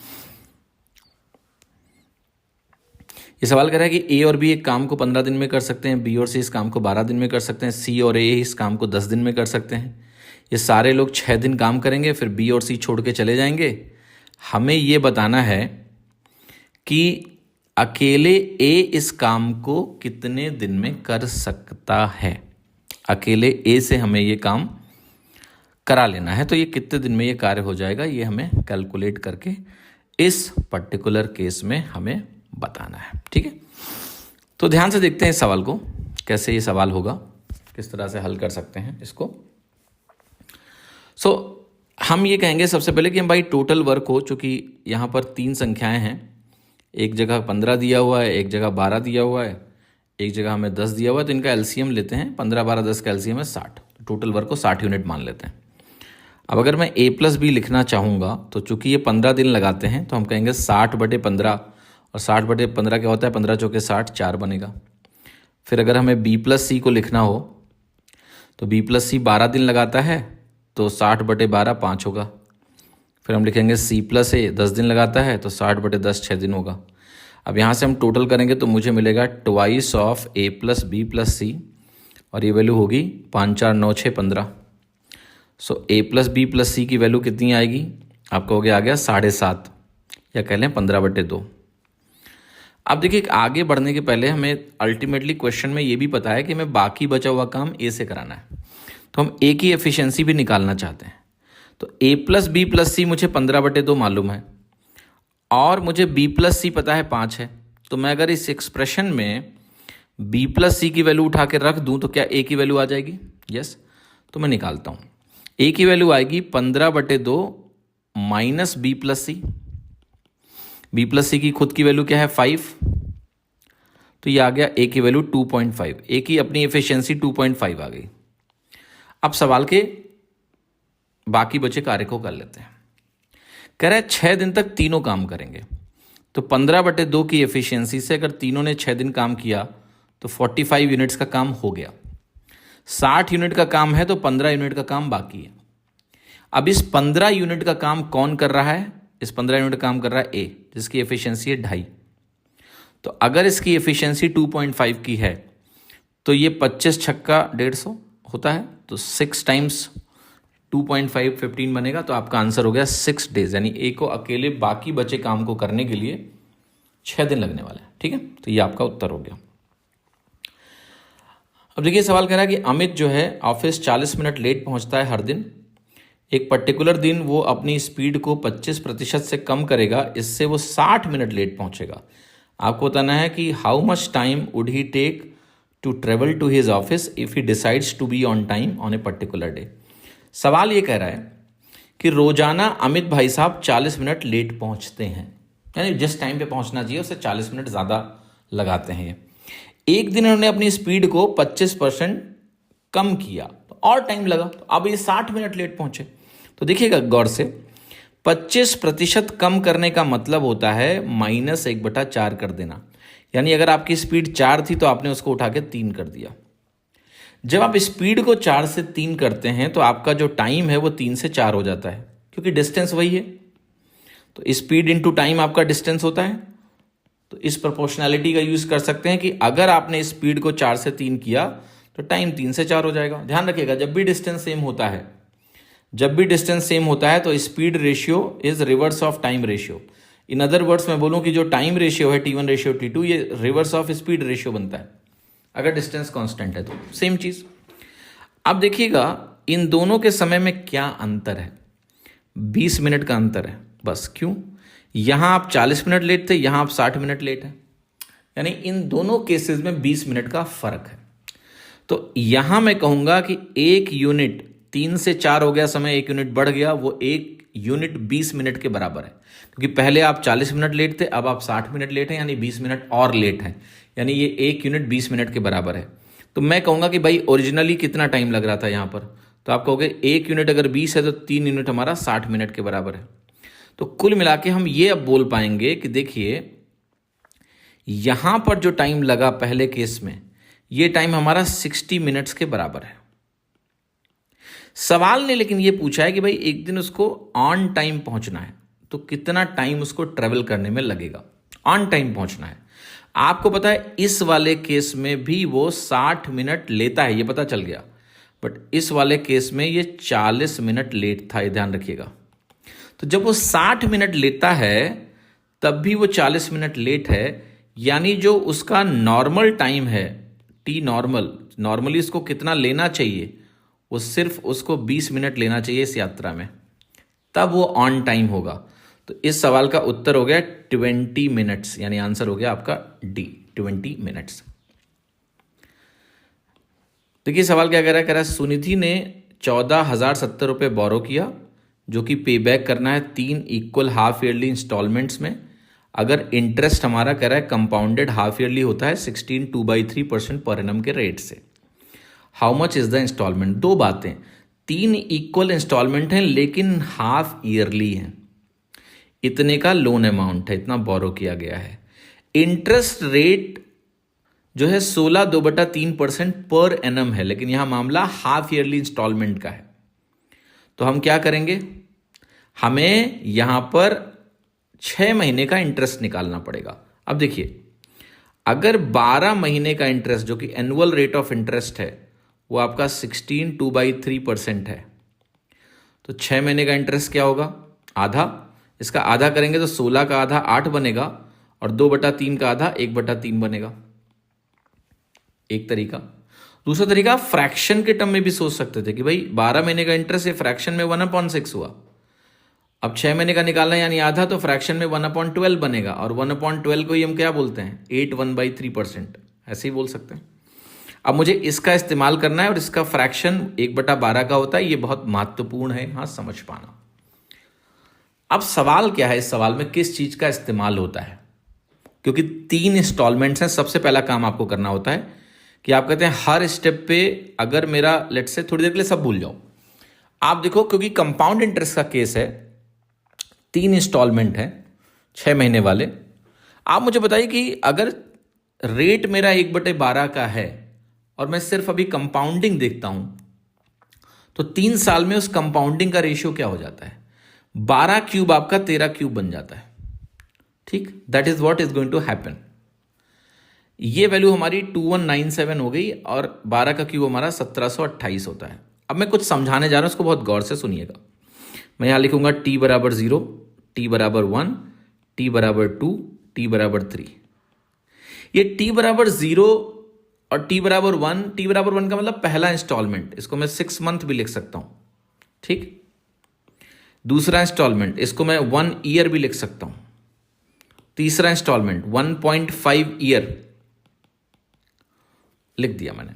ये सवाल कर रहा है कि A और B एक काम को 15 दिन में कर सकते हैं, B और C इस काम को 12 दिन में कर सकते हैं, C और A इस काम को 10 दिन में कर सकते हैं। ये सारे लोग 6 दिन काम करेंगे, फिर B और C छोड़ के चले जाएंगे। हमें ये बताना है कि अकेले A इस काम को कितने दिन में कर सकता है। अकेले A से हमें ये काम करा लेना है, तो ये कितने दिन में ये कार्य हो जाएगा, ये हमें कैलकुलेट करके इस पर्टिकुलर केस में हमें बताना है। ठीक है, तो ध्यान से देखते हैं इस सवाल को, कैसे ये सवाल होगा, किस तरह से हल कर सकते हैं इसको। हम ये कहेंगे सबसे पहले कि हम भाई टोटल वर्क हो, चूँकि यहाँ पर 3 संख्याएं हैं, एक जगह 15 दिया हुआ है, एक जगह 12 दिया हुआ है, एक जगह हमें 10 दिया हुआ है, तो इनका एलसीएम लेते हैं। 15, 12, 10 का एलसीएम है 60, टोटल वर्क को 60 यूनिट मान लेते हैं। अब अगर मैं A+B लिखना चाहूँगा तो चूँकि ये 15 दिन लगाते हैं तो हम कहेंगे 60/15, और 60/15 क्या होता है, 15 चौके 60, 4 बनेगा। फिर अगर हमें B+C को लिखना हो तो B+C 12 दिन लगाता है तो 60/12 5 होगा। फिर हम लिखेंगे C+A 10 दिन लगाता है तो 60/10 6 दिन होगा। अब यहाँ से हम टोटल करेंगे तो मुझे मिलेगा ट्वाइस ऑफ A+B+C, और ये वैल्यू होगी 5, 4, 9, 6, 15। सो A+B+C की वैल्यू कितनी आएगी, आपका हो गया, आ गया 7.5, या कह लें 15/2। अब देखिए, आगे बढ़ने के पहले हमें अल्टीमेटली क्वेश्चन में ये भी पता है कि हमें बाकी बचा हुआ काम A से कराना है, तो हम A की एफिशिएंसी भी निकालना चाहते हैं। तो A+B+C मुझे 15/2 मालूम है, और मुझे B+C पता है 5 है। तो मैं अगर इस एक्सप्रेशन में B+C की वैल्यू उठा के रख दूं तो क्या A की वैल्यू आ जाएगी? यस। तो मैं निकालता हूं, A की वैल्यू आएगी 15/2 माइनस B+C। B+C की खुद की वैल्यू क्या है, 5, तो ये आ गया A की वैल्यू 2.5। A की अपनी एफिशिएंसी 2.5 आ गई। अब सवाल के बाकी बचे कार्य को कर लेते हैं। कह रहा है 6 दिन तक तीनों काम करेंगे, तो 15/2 की एफिशिएंसी से अगर तीनों ने 6 दिन काम किया तो 45 यूनिट्स का काम हो गया। 60 यूनिट का काम है तो 15 यूनिट का काम बाकी है। अब इस 15 यूनिट का काम कौन कर रहा है? इस 15 यूनिट का काम कर रहा है A, जिसकी एफिशिएंसी है 2.5। तो अगर इसकी एफिशिएंसी 2.5 की है तो ये 25 छक्का 150 होता है, तो 6 टाइम्स 2.5 15 बनेगा। तो आपका आंसर हो गया 6 डेज, यानी A को अकेले बाकी बचे काम को करने के लिए 6 दिन लगने वाले हैं। ठीक है, तो ये आपका उत्तर हो गया। अब देखिए, सवाल कह रहा है कि अमित जो है ऑफिस 40 मिनट लेट पहुंचता है हर दिन। एक पर्टिकुलर दिन वो अपनी स्पीड को 25% से कम करेगा, इससे वो 60 मिनट लेट पहुंचेगा। आपको बताना है कि how much time would he take to travel to his office if he decides to be on time on a particular day. सवाल ये कह रहा है कि रोजाना अमित भाई साहब 40 मिनट लेट पहुंचते हैं, यानी जिस टाइम पे पहुंचना चाहिए उससे 40 मिनट ज़्यादा लगाते हैं। एक दिन उन्होंने अपनी स्पीड को 25% कम किया तो और टाइम लगा, तो अब ये 60 मिनट लेट पहुंचे। तो देखिएगा गौर से, 25% कम करने का मतलब होता है -1/4 कर देना। यानी अगर आपकी स्पीड 4 थी तो आपने उसको उठा के 3 कर दिया। जब आप स्पीड को 4 से 3 करते हैं तो आपका जो टाइम है वो 3 से 4 हो जाता है, क्योंकि डिस्टेंस वही है। तो स्पीड इनटू टाइम आपका डिस्टेंस होता है। तो इस प्रोपोर्शनैलिटी का यूज कर सकते हैं कि अगर आपने स्पीड को 4 से 3 किया तो टाइम 3 से 4 हो जाएगा। ध्यान रखिएगा, जब भी डिस्टेंस सेम होता है तो speed ratio is reverse of time ratio. In other words मैं बोलूं कि जो टाइम रेशियो है T1 रेशियो T2, ये रिवर्स ऑफ स्पीड रेशियो बनता है अगर डिस्टेंस कांस्टेंट है। तो सेम चीज। अब देखिएगा, इन दोनों के समय में क्या अंतर है? 20 मिनट का अंतर है बस। क्यों? यहां आप 40 मिनट लेट थे, यहां आप 60 मिनट लेट हैं, यानी इन दोनों केसेस में 20 मिनट का फर्क है। तो यहां मैं कहूंगा कि 1 यूनिट 3 से 4 हो गया समय, 1 यूनिट बढ़ गया, वो 1 यूनिट 20 मिनट के बराबर है। क्योंकि पहले आप 40 मिनट लेट थे, अब आप 60 मिनट लेट हैं, यानी 20 मिनट और लेट हैं, यानी ये 1 यूनिट 20 मिनट के बराबर है। तो मैं कहूंगा कि भाई ओरिजिनली कितना टाइम लग रहा था यहां पर, तो आप कहोगे 1 यूनिट अगर 20 है तो 3 यूनिट हमारा 60 मिनट के बराबर है। तो कुल मिला के हम ये अब बोल पाएंगे कि देखिए, यहां पर जो टाइम लगा पहले केस में, ये टाइम हमारा 60 मिनट्स के बराबर है। सवाल ने लेकिन ये पूछा है कि भाई एक दिन उसको ऑन टाइम पहुंचना है, तो कितना टाइम उसको ट्रेवल करने में लगेगा। ऑन टाइम पहुंचना है। आपको पता है इस वाले केस में भी वो 60 मिनट लेता है, ये पता चल गया, बट इस वाले केस में ये 40 मिनट लेट था, ये ध्यान रखिएगा। तो जब वो 60 मिनट लेता है तब भी वो 40 मिनट लेट है, यानी जो उसका नॉर्मल टाइम है T नॉर्मली उसको कितना लेना चाहिए, वो सिर्फ उसको 20 मिनट लेना चाहिए इस यात्रा में, तब वो ऑन टाइम होगा। तो इस सवाल का उत्तर हो गया 20 मिनट्स, यानी आंसर हो गया आपका D 20 मिनट्स। देखिए सवाल क्या कह रहा है सुनिधि ने 14,070 रुपये बोरो किया, जो कि पे बैक करना है 3 इक्वल हाफ ईयरली इंस्टॉलमेंट्स में। अगर इंटरेस्ट हमारा कह रहा है कंपाउंडेड हाफ ईयरली होता है 16 2/3% पर एनम के रेट से। How much is the instalment? दो बातें, 3 इक्वल इंस्टॉलमेंट हैं लेकिन हाफ ईयरली हैं, इतने का लोन अमाउंट है, इतना बोरो किया गया है। इंटरेस्ट रेट जो है 16/2/3% पर एनम है, लेकिन यहां मामला हाफ ईयरली इंस्टॉलमेंट का है। तो हम क्या करेंगे, हमें यहां पर 6 महीने का इंटरेस्ट निकालना पड़ेगा। अब देखिए, अगर 12 महीने का इंटरेस्ट जो कि एनुअल रेट ऑफ इंटरेस्ट है वो आपका 16 2/3% है, तो 6 महीने का इंटरेस्ट क्या होगा? आधा। इसका आधा करेंगे तो 16 का आधा 8 बनेगा और 2/3 का आधा 1/3 बनेगा, एक तरीका। दूसरा तरीका, फ्रैक्शन के टर्म में भी सोच सकते थे कि भाई 12 महीने का इंटरेस्ट है, फ्रैक्शन में 1/6 हुआ। अब 6 महीने का निकालना यानी आधा, तो फ्रैक्शन में 1/12 बनेगा, और 1/12 को ही हम क्या बोलते हैं? 8 1/3%, ऐसे ही बोल सकते हैं। अब मुझे इसका इस्तेमाल करना है और इसका फ्रैक्शन 1/12 का होता है, ये बहुत महत्वपूर्ण है हाँ समझ पाना। अब सवाल क्या है, इस सवाल में किस चीज का इस्तेमाल होता है? क्योंकि 3 इंस्टॉलमेंट्स हैं, सबसे पहला काम आपको करना होता है कि आप कहते हैं हर स्टेप पे अगर मेरा लेट्स से थोड़ी देर के लिए सब भूल जाओ, आप देखो क्योंकि कंपाउंड इंटरेस्ट का केस है, 3 इंस्टॉलमेंट है 6 महीने वाले। आप मुझे बताइए कि अगर रेट मेरा 1/12 का है और मैं सिर्फ अभी कंपाउंडिंग देखता हूं, तो 3 साल में उस कंपाउंडिंग का रेशियो क्या हो जाता है? 12 क्यूब आपका 13 क्यूब बन जाता है। ठीक, that is what is going to happen. ये वैल्यू हमारी 2197 हो गई और 12 का क्यूब हमारा 1728 होता है। अब मैं कुछ समझाने जा रहा हूं, उसको बहुत गौर से सुनिएगा। मैं यहां लिखूंगा t बराबर 0, t बराबर 1, t बराबर 2, t बराबर 3। ये t बराबर 0 और t बराबर 1, t बराबर 1 का मतलब पहला इंस्टॉलमेंट, इसको मैं 6 मंथ भी लिख सकता हूं। ठीक, दूसरा इंस्टॉलमेंट इसको मैं 1 ईयर भी लिख सकता हूं। तीसरा इंस्टॉलमेंट 1.5 ईयर लिख दिया मैंने।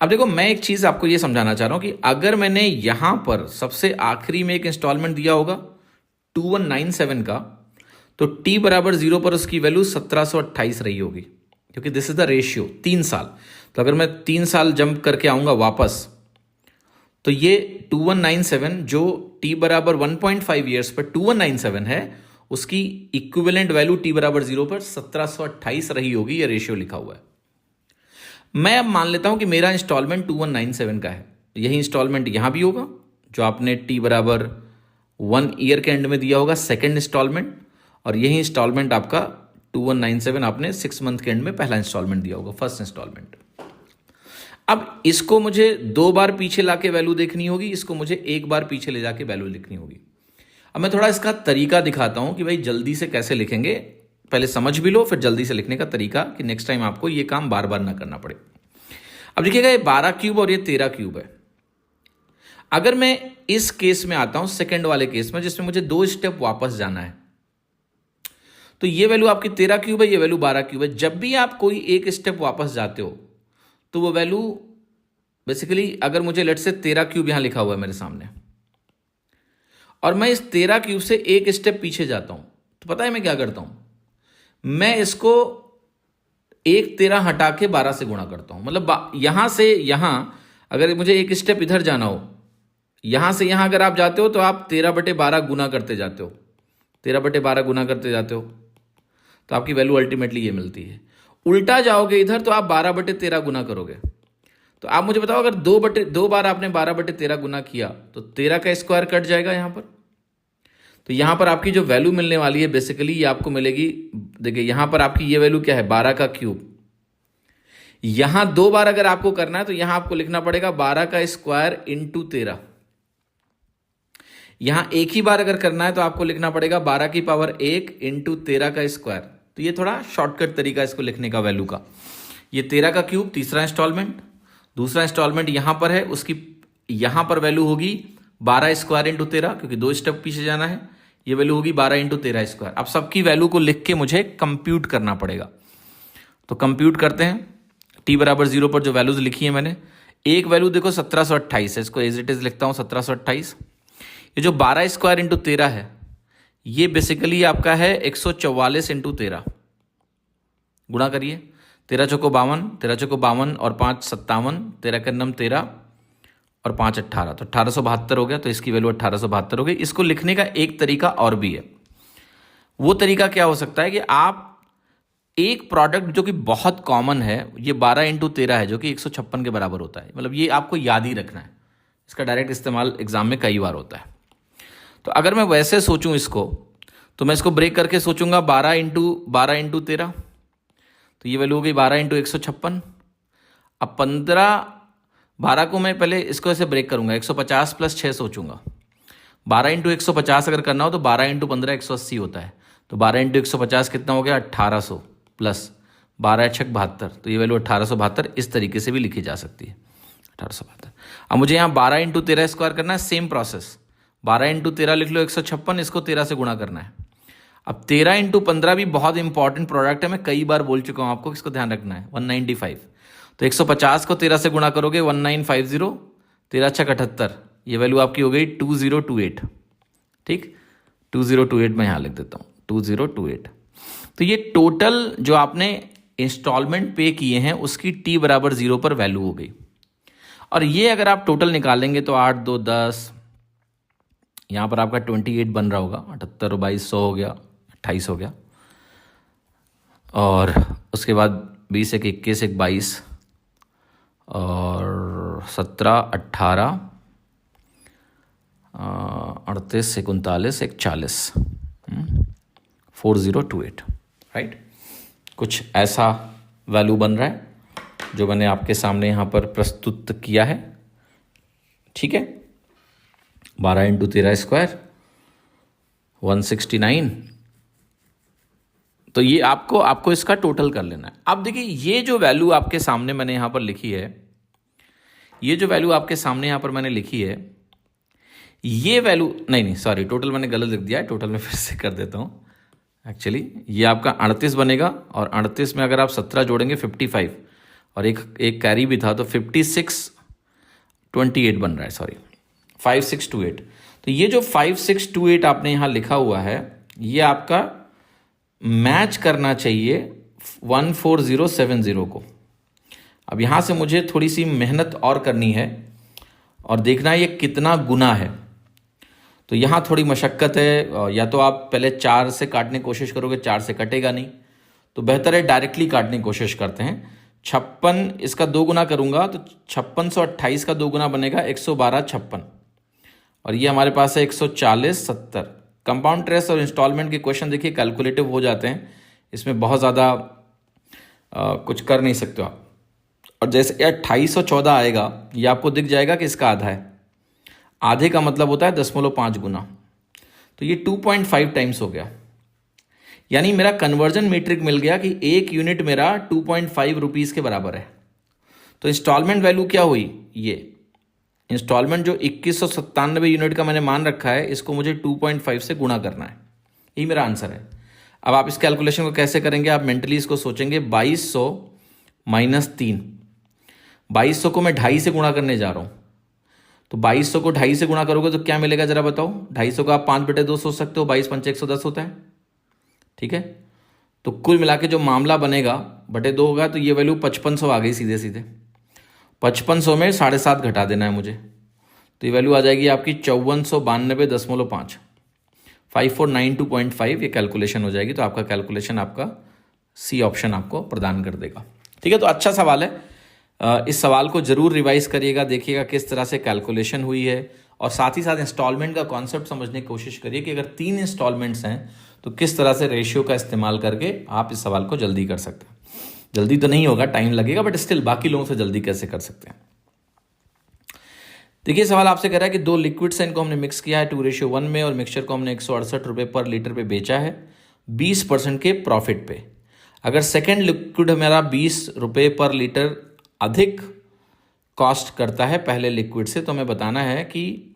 अब देखो, मैं एक चीज आपको यह समझाना चाह रहा हूं कि अगर मैंने यहां पर सबसे आखिरी में एक इंस्टॉलमेंट दिया होगा 2197 का, तो t बराबर 0 पर उसकी वैल्यू 1728 रही होगी, क्योंकि दिस इज द रेशियो 3 साल। तो अगर मैं 3 साल जंप करके आऊंगा वापस, तो ये 2197 जो t बराबर 1.5 ईयर्स पर 2197 है, उसकी इक्विवेलेंट वैल्यू t बराबर 0 पर 1728 रही होगी, ये रेशियो लिखा हुआ है। मैं अब मान लेता हूं कि मेरा इंस्टॉलमेंट 2197 का है, यही इंस्टॉलमेंट यहां भी होगा जो आपने t बराबर 1 ईयर के एंड में दिया होगा, सेकेंड इंस्टॉलमेंट, और यही इंस्टॉलमेंट आपका 2197 आपने 6 मंथ के एंड में पहला इंस्टॉलमेंट दिया होगा, फर्स्ट इंस्टॉलमेंट। अब इसको मुझे 2 बार पीछे लाके वैल्यू देखनी होगी, इसको मुझे 1 बार पीछे ले जाके वैल्यू लिखनी होगी। अब मैं थोड़ा इसका तरीका दिखाता हूं कि भाई जल्दी से कैसे लिखेंगे, पहले समझ भी लो फिर जल्दी से लिखने का तरीका, कि नेक्स्ट टाइम आपको ये काम बार बार ना करना पड़े। अब देखिएगा, ये 12 क्यूब और ये 13 क्यूब है। अगर मैं इस केस में आता हूं, सेकंड वाले केस में, जिसमें मुझे 2 स्टेप वापस जाना है, तो ये वैल्यू आपकी 13 क्यूब है, ये वैल्यू 12 क्यूब है। जब भी आप कोई एक स्टेप वापस जाते हो तो वो वैल्यू बेसिकली, अगर मुझे लेट से 13 क्यूब यहां लिखा हुआ है मेरे सामने, और मैं इस 13 क्यूब से एक स्टेप पीछे जाता हूं, तो पता है मैं क्या करता हूं? मैं इसको 1 13 हटा के 12 से गुणा करता हूं। मतलब यहां से यहां अगर मुझे एक स्टेप इधर जाना हो, यहां से यहां अगर आप जाते हो तो आप 13/12 गुना करते जाते हो, 13/12 गुना करते जाते हो, तो आपकी वैल्यू अल्टीमेटली ये मिलती है। उल्टा जाओगे इधर तो आप 12/13 गुना करोगे। तो आप मुझे बताओ, अगर 2 बार आपने 12/13 गुना किया तो 13 का स्क्वायर कट जाएगा यहां पर। तो यहां पर आपकी जो वैल्यू मिलने वाली है बेसिकली ये आपको मिलेगी, देखिए यहां पर आपकी ये वैल्यू क्या है, 12 का क्यूब। यहां 2 बार अगर आपको करना है तो यहां आपको लिखना पड़ेगा 12 का स्क्वायर इंटू 13। यहां एक ही बार अगर करना है तो आपको लिखना पड़ेगा 12 की पावर 1 इंटू 13 का स्क्वायर। तो ये थोड़ा शॉर्टकट तरीका इसको लिखने का वैल्यू का। ये 13 का क्यूब तीसरा इंस्टॉलमेंट, दूसरा इंस्टॉलमेंट यहां पर है, उसकी यहां पर वैल्यू होगी 12 स्क्वायर इंटू 13, क्योंकि 2 स्टेप पीछे जाना है। ये वैल्यू होगी 12 इंटू 13 स्क्वायर। अब सबकी वैल्यू को लिख के मुझे कंप्यूट करना पड़ेगा, तो कंप्यूट करते हैं। t बराबर 0 पर जो वैल्यूज लिखी है मैंने, एक वैल्यू देखो 1728 है, इसको एज इट इज लिखता हूँ 1728। ये जो 12 स्क्वायर इंटू 13 है, ये बेसिकली आपका है 144 इंटू 13। गुणा करिए, 13 चौको 52, 13 चौको 52 और 5 57, 13 का नम 13 और 5 18, तो 1872 हो गया। तो इसकी वैल्यू 1872 हो गई। इसको लिखने का एक तरीका और भी है। वो तरीका क्या हो सकता है कि आप एक प्रोडक्ट जो कि बहुत कॉमन है, ये 12 इंटू 13 है जो कि 156 के बराबर होता है, मतलब ये आपको याद ही रखना है। इसका डायरेक्ट इस्तेमाल एग्जाम में कई बार होता है। तो अगर मैं वैसे सोचूं इसको, तो मैं इसको ब्रेक करके सोचूंगा 12 इंटू 13, तो ये वैल्यू हो गई 12 इंटू 156। अब 12 को मैं पहले इसको ऐसे ब्रेक करूंगा, 150 प्लस 6 सोचूंगा। 12 इंटू 150 अगर करना हो तो 12 इंटू 15 180 होता है। तो 12 इंटू 150 कितना हो गया, 1800 प्लस 12 छक 72, तो ये वैल्यू 1872 इस तरीके से भी लिखी जा सकती है, 1872। अब मुझे यहाँ 12 इंटू 13 स्क्वायर करना है, सेम प्रोसेस। 12 इंटू 13 लिख लो 156, इसको 13 से गुणा करना है। अब 13 इंटू 15 भी बहुत इंपॉर्टेंट प्रोडक्ट है, मैं कई बार बोल चुका हूँ आपको, इसको ध्यान रखना है। 195, तो 150 को 13 से गुणा करोगे 1950, 13 छक 78, ये वैल्यू आपकी हो गई 2028। ठीक, 2028 मैं यहाँ लिख देता हूँ, 2028। तो ये टोटल जो आपने इंस्टॉलमेंट पे किए हैं उसकी t बराबर 0 पर वैल्यू हो गई। और ये अगर आप टोटल निकालेंगे तो 8 2 10, यहाँ पर आपका 28 बन रहा होगा, 78 और 22 100 हो गया, 28 हो गया। और उसके बाद 20 एक 21 एक 22 और 17 18 38 39 एक 40, 4028, राइट। कुछ ऐसा वैल्यू बन रहा है जो मैंने आपके सामने यहाँ पर प्रस्तुत किया है। ठीक है, 12 इंटू 13 स्क्वायर 169। तो ये आपको इसका टोटल कर लेना है। अब देखिए ये जो वैल्यू आपके सामने मैंने यहाँ पर लिखी है, ये जो वैल्यू आपके सामने यहाँ पर मैंने लिखी है, ये वैल्यू नहीं सॉरी, टोटल मैंने गलत लिख दिया है। टोटल में फिर से कर देता हूँ। एक्चुअली ये आपका 38 बनेगा, और 38 में अगर आप 17 जोड़ेंगे 55, और एक कैरी भी था, तो 5628 बन रहा है, सॉरी 5628। तो ये जो 5628 आपने यहाँ लिखा हुआ है, ये आपका मैच करना चाहिए 14070 को। अब यहाँ से मुझे थोड़ी सी मेहनत और करनी है और देखना है ये कितना गुना है। तो यहाँ थोड़ी मशक्क़त है, या तो आप पहले 4 से काटने की कोशिश करोगे, 4 से कटेगा नहीं, तो बेहतर है डायरेक्टली काटने की कोशिश करते हैं। 56 इसका 2 गुना करूँगा तो 5628 का 2 गुना बनेगा 112 56, और ये हमारे पास है 140 70। कंपाउंड इंटरेस्ट और इंस्टॉलमेंट के क्वेश्चन देखिए कैलकुलेटिव हो जाते हैं, इसमें बहुत ज़्यादा कुछ कर नहीं सकते आप। और जैसे 2814 आएगा, ये आपको दिख जाएगा कि इसका आधा है। आधे का मतलब होता है 0.5 गुना, तो ये 2.5 टाइम्स हो गया। यानी मेरा कन्वर्जन मीट्रिक मिल गया कि एक यूनिट मेरा 2.5 रुपीज़ के बराबर है। तो इंस्टॉलमेंट वैल्यू क्या हुई, ये इंस्टॉलमेंट जो 2197 यूनिट का मैंने मान रखा है, इसको मुझे 2.5 से गुणा करना है, यही मेरा आंसर है। अब आप इस कैलकुलेशन को कैसे करेंगे, आप मेंटली इसको सोचेंगे 2200 माइनस 3, 2200 को मैं 2.5 से गुणा करने जा रहा हूँ। तो 2200 को 2.5 से गुणा करोगे तो क्या मिलेगा जरा बताओ। 250 का आप 5/2 सोच सकते हो, 22 5 110 होता है। ठीक है, तो कुल मिला के जो मामला बनेगा बटे 2 होगा, तो ये वैल्यू 5500 आ गई सीधे सीधे। 5500 में 7.5 घटा देना है मुझे, तो ये वैल्यू आ जाएगी आपकी 5492.5, 5492.5 ये कैलकुलेशन हो जाएगी। तो आपका कैलकुलेशन आपका सी ऑप्शन आपको प्रदान कर देगा। ठीक है, तो अच्छा सवाल है। इस सवाल को जरूर रिवाइज करिएगा, देखिएगा किस तरह से कैलकुलेशन हुई है, और साथ ही साथ इंस्टॉलमेंट का कॉन्सेप्ट समझने की कोशिश करिए कि अगर 3 इंस्टॉलमेंट्स हैं तो किस तरह से रेशियो का इस्तेमाल करके आप इस सवाल को जल्दी कर सकते हैं। जल्दी तो नहीं होगा, टाइम लगेगा, बट स्टिल बाकी लोगों से जल्दी कैसे कर सकते हैं। देखिए सवाल आपसे कह रहा है कि 2 लिक्विड्स हैं, इनको हमने मिक्स किया है 2:1 में, और मिक्सचर को हमने 168 रुपये पर लीटर पे बेचा है 20% के प्रॉफिट पे। अगर सेकेंड लिक्विड हमारा 20 रुपये पर लीटर अधिक कॉस्ट करता है पहले लिक्विड से, तो हमें बताना है कि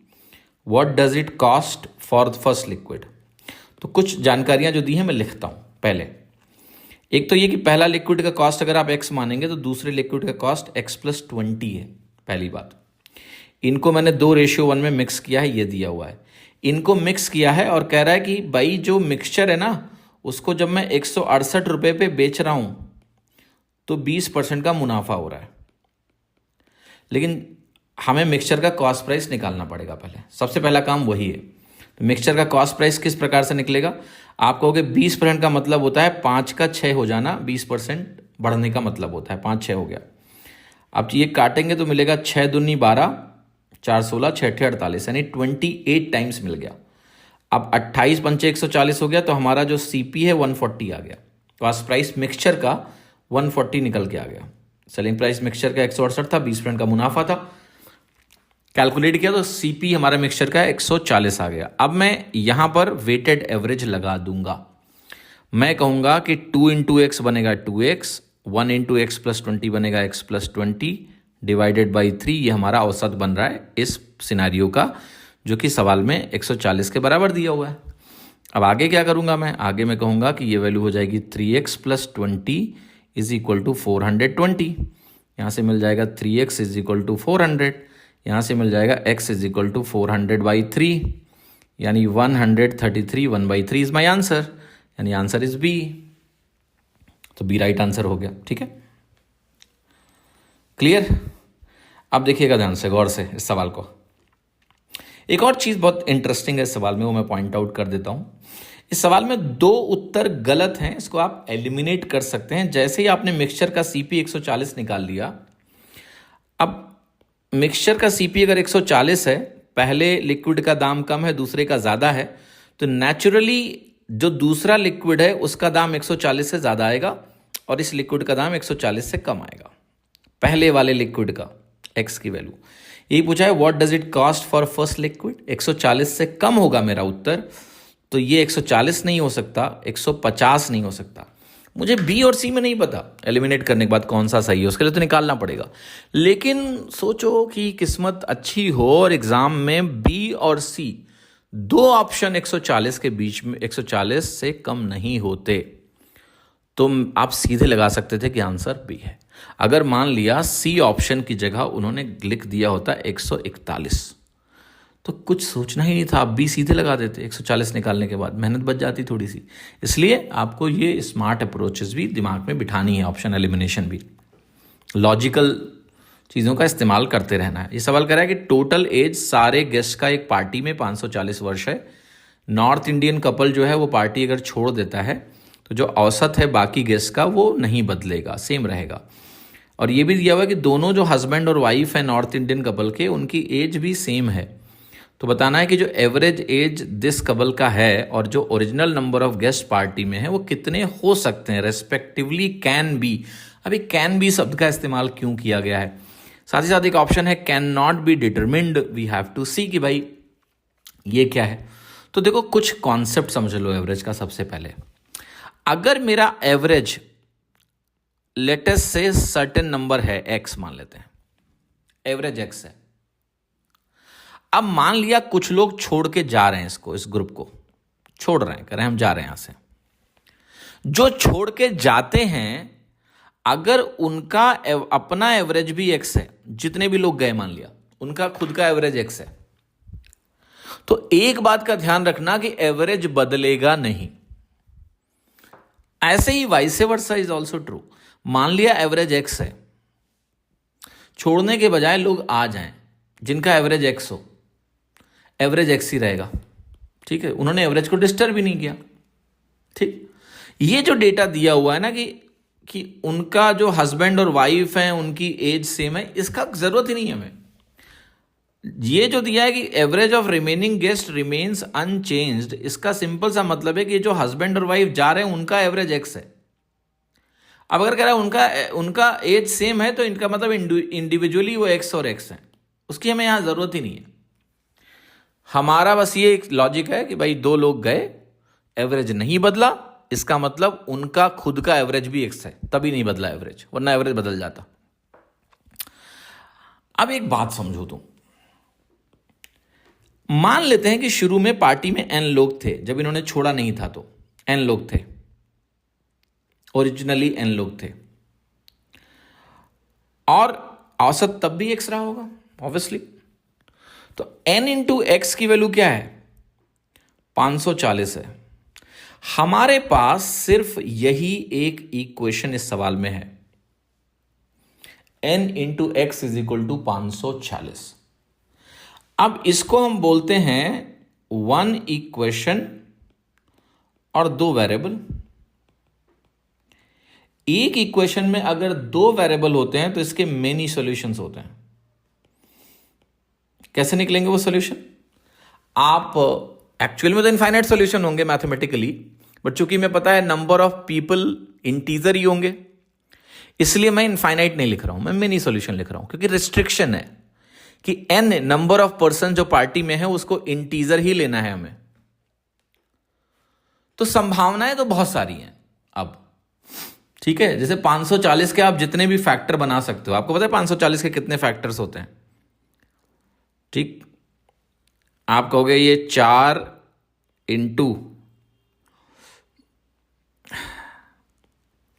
what does it cost for the first liquid. तो कुछ जानकारियां जो दी हैं मैं लिखता हूं। पहले एक तो ये कि पहला लिक्विड का कॉस्ट अगर आप x मानेंगे तो दूसरे लिक्विड का कॉस्ट x + 20 है। पहली बात, इनको मैंने 2:1 में मिक्स किया है, ये दिया हुआ है। इनको मिक्स किया है और कह रहा है कि भाई जो मिक्सचर है ना, उसको जब मैं 168 रुपये पे बेच रहा हूं तो 20% का मुनाफा हो रहा है। लेकिन हमें मिक्सचर का कॉस्ट प्राइस निकालना पड़ेगा पहले, सबसे पहला काम वही है। तो मिक्सचर का कॉस्ट प्राइस किस प्रकार से निकलेगा? आप कहोगे 20% का मतलब होता है 5 का 6 हो जाना, 20% बढ़ने का मतलब होता है 5 6 हो गया। अब ये काटेंगे तो मिलेगा 6 दूनी 12, 4 16, 6 8 48, यानी 28 टाइम्स मिल गया। अब 28 पंचे 140 हो गया, तो हमारा जो सीपी है 140 आ गया। कॉस्ट प्राइस मिक्सचर का 140 निकल के आ गया। सेलिंग प्राइस मिक्सचर का 168 था, 20% का मुनाफा था। कैलकुलेट किया तो सीपी हमारा मिक्सचर का 140 आ गया। अब मैं यहां पर वेटेड एवरेज लगा दूंगा। मैं कहूंगा कि 2 इंटू एक्स बनेगा 2x, 1 इंटू एक्स प्लस 20 बनेगा x प्लस 20 डिवाइडेड बाई 3। ये हमारा औसत बन रहा है इस सिनारियो का, जो कि सवाल में 140 के बराबर दिया हुआ है। अब आगे क्या करूंगा मैं? आगे मैं कहूंगा कि ये वैल्यू हो जाएगी 3x plus 20 is equal to 420। यहाँ से मिल जाएगा 3x इज इक्वल टू 400, यहाँ से मिल जाएगा x is equal to 400 by 3, यानी 133 1/3 इज माई आंसर, यानी आंसर इज बी। तो बी राइट आंसर हो गया। ठीक है, क्लियर? अब देखिएगा ध्यान से, गौर से इस सवाल को। एक और चीज बहुत इंटरेस्टिंग है इस सवाल में, वो मैं पॉइंट आउट कर देता हूं। इस सवाल में 2 उत्तर गलत हैं, इसको आप एलिमिनेट कर सकते हैं। जैसे ही आपने मिक्सचर का सीपी 140 निकाल लिया, अब मिक्सचर का सीपी अगर 140 है, पहले लिक्विड का दाम कम है, दूसरे का ज्यादा है, तो नेचुरली जो दूसरा लिक्विड है उसका दाम 140 से ज्यादा आएगा और इस लिक्विड का दाम 140 से कम आएगा। पहले वाले लिक्विड का एक्स की वैल्यू, यही पूछा है what does it cost for first liquid. 140 से कम होगा मेरा उत्तर, तो ये 140 नहीं हो सकता, 150 नहीं हो सकता। मुझे बी और सी में नहीं पता एलिमिनेट करने के बाद कौन सा सही है, उसके लिए तो निकालना पड़ेगा। लेकिन सोचो कि किस्मत अच्छी हो और एग्जाम में बी और सी 2 ऑप्शन 140 के बीच में 140 से कम नहीं होते, तो आप सीधे लगा सकते थे कि आंसर बी है। अगर मान लिया सी ऑप्शन की जगह उन्होंने लिख दिया होता 141, तो कुछ सोचना ही नहीं था, आप बी सीधे लगा देते। 140 निकालने के बाद मेहनत बच जाती थोड़ी सी। इसलिए आपको ये स्मार्ट अप्रोचेस भी दिमाग में बिठानी है, ऑप्शन एलिमिनेशन भी, लॉजिकल चीज़ों का इस्तेमाल करते रहना है। ये सवाल कर रहा है कि टोटल एज सारे गेस्ट का एक पार्टी में 540 वर्ष है। नॉर्थ इंडियन कपल जो है वो पार्टी अगर छोड़ देता है तो जो औसत है बाकी गेस्ट का वो नहीं बदलेगा, सेम रहेगा। और ये भी दिया हुआ है कि दोनों जो हस्बैंड और वाइफ है नॉर्थ इंडियन कपल के, उनकी एज भी सेम है। तो बताना है कि जो एवरेज एज दिस कपल का है और जो original number of guest party में है वो कितने हो सकते हैं रेस्पेक्टिवली कैन बी। अभी कैन बी शब्द का इस्तेमाल क्यों किया गया है? साथ ही साथ एक ऑप्शन है can not be determined, we have to see कि भाई ये क्या है। तो देखो कुछ कॉन्सेप्ट समझ लो एवरेज का। सबसे पहले अगर मेरा एवरेज लेटेस्ट से सर्टेन नंबर है एक्स, मान लेते हैं एवरेज एक्स है। अब मान लिया कुछ लोग छोड़ के जा रहे हैं इसको, इस ग्रुप को छोड़ रहे हैं, कह रहे हैं हम जा रहे हैं यहां से। जो छोड़ के जाते हैं अगर उनका अपना एवरेज भी एक्स है, जितने भी लोग गए मान लिया उनका खुद का एवरेज एक्स है, तो एक बात का ध्यान रखना कि एवरेज बदलेगा नहीं। ऐसे ही vice versa is also true. मान लिया एवरेज एक्स है, छोड़ने के बजाय लोग आ जाएं जिनका एवरेज एक्स हो, एवरेज एक्स ही रहेगा। ठीक है, उन्होंने एवरेज को डिस्टर्ब भी नहीं किया। ठीक, ये जो डेटा दिया हुआ है ना कि उनका जो हस्बैंड और वाइफ है उनकी एज सेम है, इसका जरूरत ही नहीं है हमें। ये जो दिया है कि average of remaining guest remains unchanged, इसका सिंपल सा मतलब है कि जो हस्बैंड और वाइफ जा रहे हैं उनका एवरेज एक्स है। अब अगर कह रहा है उनका एज सेम है, तो इनका मतलब इंडिविजुअली वो एक्स और एक्स है, उसकी हमें यहां जरूरत ही नहीं है। हमारा बस ये एक लॉजिक है कि भाई 2 लोग गए, एवरेज नहीं बदला, इसका मतलब उनका खुद का एवरेज भी एक्स है, तभी नहीं बदला एवरेज, वरना एवरेज बदल जाता। अब एक बात समझो तुम, मान लेते हैं कि शुरू में पार्टी में n लोग थे, जब इन्होंने छोड़ा नहीं था तो n लोग थे, ओरिजिनली n लोग थे, और औसत तब भी x रहा होगा ऑब्वियसली। तो n इंटू एक्स की वैल्यू क्या है? 540 है। हमारे पास सिर्फ यही एक इक्वेशन इस सवाल में है, n into x is equal to 540। अब इसको हम बोलते हैं वन इक्वेशन और दो वेरिएबल। एक इक्वेशन में अगर दो वेरिएबल होते हैं तो इसके मेनी सॉल्यूशंस होते हैं। कैसे निकलेंगे वो सॉल्यूशन? आप एक्चुअल में तो इनफाइनाइट सॉल्यूशन होंगे मैथमेटिकली, बट चूंकि मैं पता है नंबर ऑफ पीपल इंटीजर ही होंगे, इसलिए मैं इनफाइनाइट नहीं लिख रहा हूं, मैं मेनी सॉल्यूशन लिख रहा हूं, क्योंकि रिस्ट्रिक्शन है कि n नंबर ऑफ पर्सन जो पार्टी में है उसको इंटीजर ही लेना है हमें। तो संभावनाएं तो बहुत सारी हैं। अब ठीक है, जैसे 540 के आप जितने भी फैक्टर बना सकते हो। आपको पता है 540 के कितने फैक्टर्स होते हैं? ठीक, आप कहोगे ये 4 इंटू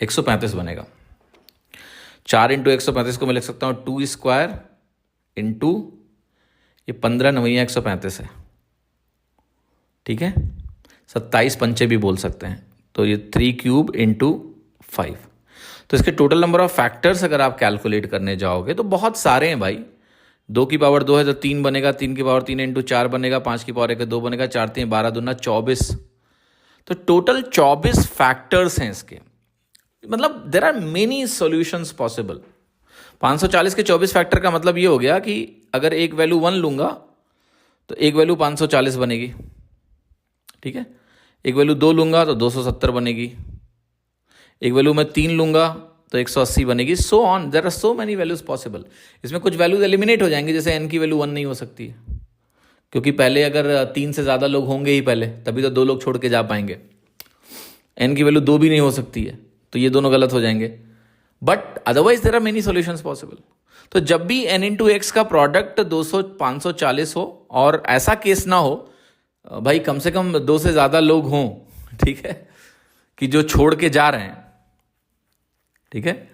135 बनेगा। 4 इंटू 135 को मैं लिख सकता हूं 2 स्क्वायर इंटू ये 15 नवैया 135 है। ठीक है, 27 पंचे भी बोल सकते हैं, तो ये 3 क्यूब इंटू 5। तो इसके टोटल नंबर ऑफ फैक्टर्स अगर आप कैलकुलेट करने जाओगे तो बहुत सारे हैं भाई। 2 की पावर 2 है तो 3 बनेगा, 3 की पावर 3 इंटू 4 बनेगा, 5 की पावर 1 2 बनेगा, 4 3 12 दूना 24। तो टोटल 24 फैक्टर्स हैं इसके। मतलब there are many solutions possible. 540 के 24 फैक्टर का मतलब ये हो गया कि अगर एक वैल्यू 1 लूंगा तो एक वैल्यू 540 बनेगी। ठीक है, एक वैल्यू 2 लूंगा तो 270 बनेगी, एक वैल्यू मैं 3 लूंगा तो 180 बनेगी, so on. There are so many values possible. इसमें कुछ वैल्यूज एलिमिनेट हो जाएंगे, जैसे n की वैल्यू 1 नहीं हो सकती है, क्योंकि पहले अगर 3 से ज़्यादा लोग होंगे ही पहले, तभी तो 2 लोग छोड़ के जा पाएंगे। n की वैल्यू 2 भी नहीं हो सकती है, तो ये दोनों गलत हो जाएंगे। But otherwise there are many solutions possible. तो जब भी n इंटू एक्स का प्रोडक्ट 540 हो और ऐसा केस ना हो भाई, कम से कम 2 से ज़्यादा लोग हों, ठीक है, कि जो छोड़ के जा रहे हैं, ठीक है,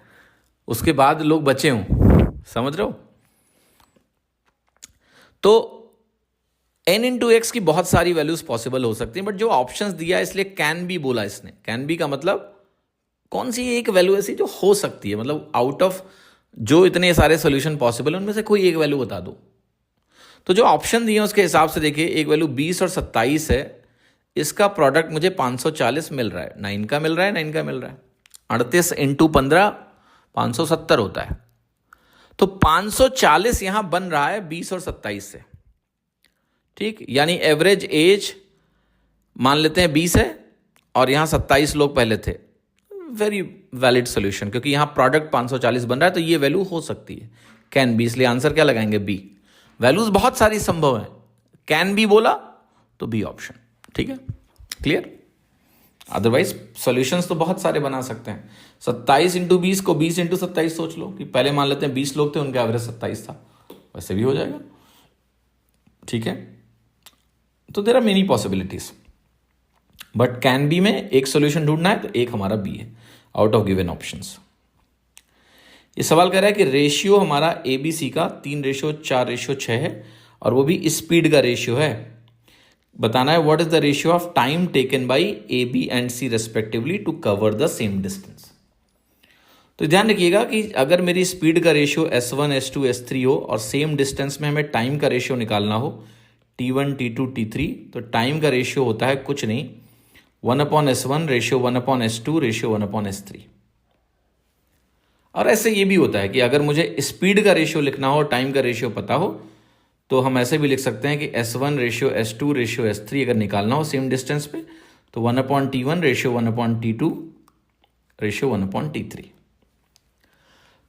उसके बाद लोग बचे हों, समझ रहे हो? तो n इंटू एक्स की बहुत सारी वैल्यूज पॉसिबल हो सकती हैं, बट जो ऑप्शंस दिया है इसलिए कैन बी बोला इसने। कैन बी का मतलब कौन सी एक वैल्यू ऐसी जो हो सकती है, मतलब आउट ऑफ जो इतने सारे सॉल्यूशन पॉसिबल है उनमें से कोई एक वैल्यू बता दो। तो जो ऑप्शन दिए हैं उसके हिसाब से देखिए, एक वैल्यू 20 और 27 है, इसका प्रोडक्ट मुझे 540 मिल रहा है, 9 का मिल रहा है, 9 का मिल रहा है। 38 इंटू 15 570 होता है। तो 540 यहां बन रहा है 20 और 27 से। ठीक, यानी एवरेज एज मान लेते हैं 20 है और यहां 27 लोग पहले थे। वेरी वैलिड सोल्यूशन, क्योंकि यहां प्रोडक्ट 540 बन रहा है, तो ये वैल्यू हो सकती है। कैन बी, इसलिए आंसर क्या लगाएंगे? बी। वैल्यूज बहुत सारी संभव है, कैन बी बोला तो बी ऑप्शन। ठीक है, क्लियर? अदरवाइज सॉल्यूशंस तो बहुत सारे बना सकते हैं। 27 इंटू 20 को 20 इंटू 27 सोच लो, कि पहले मान लेते हैं 20 लोग थे, उनका एवरेज 27 था, वैसे भी हो जाएगा। ठीक है, तो there are many possibilities, but can be में एक सॉल्यूशन ढूंढना है, तो एक हमारा बी है आउट ऑफ गिवन ऑप्शंस। ये सवाल कह रहा है कि रेशियो हमारा ए बी सी का 3:4:6 है, और वो भी स्पीड का रेशियो है। बताना है what is the ratio of time taken by A B and C respectively to cover the same distance. तो ध्यान रखिएगा कि अगर मेरी स्पीड का रेशियो S1 S2 S3 हो और सेम डिस्टेंस में हमें टाइम का रेशियो निकालना हो T1 T2 T3, तो टाइम का रेशियो होता है कुछ नहीं, 1/S1 ratio 1/S2 ratio 1/S3। और ऐसे ये भी होता है कि अगर मुझे स्पीड का रेशियो लिखना हो, टाइम का रेशियो पता हो, तो हम ऐसे भी लिख सकते हैं कि S1 ratio S2 ratio S3 अगर निकालना हो सेम डिस्टेंस पे, तो 1/T1 ratio 1/T2 ratio 1/T3।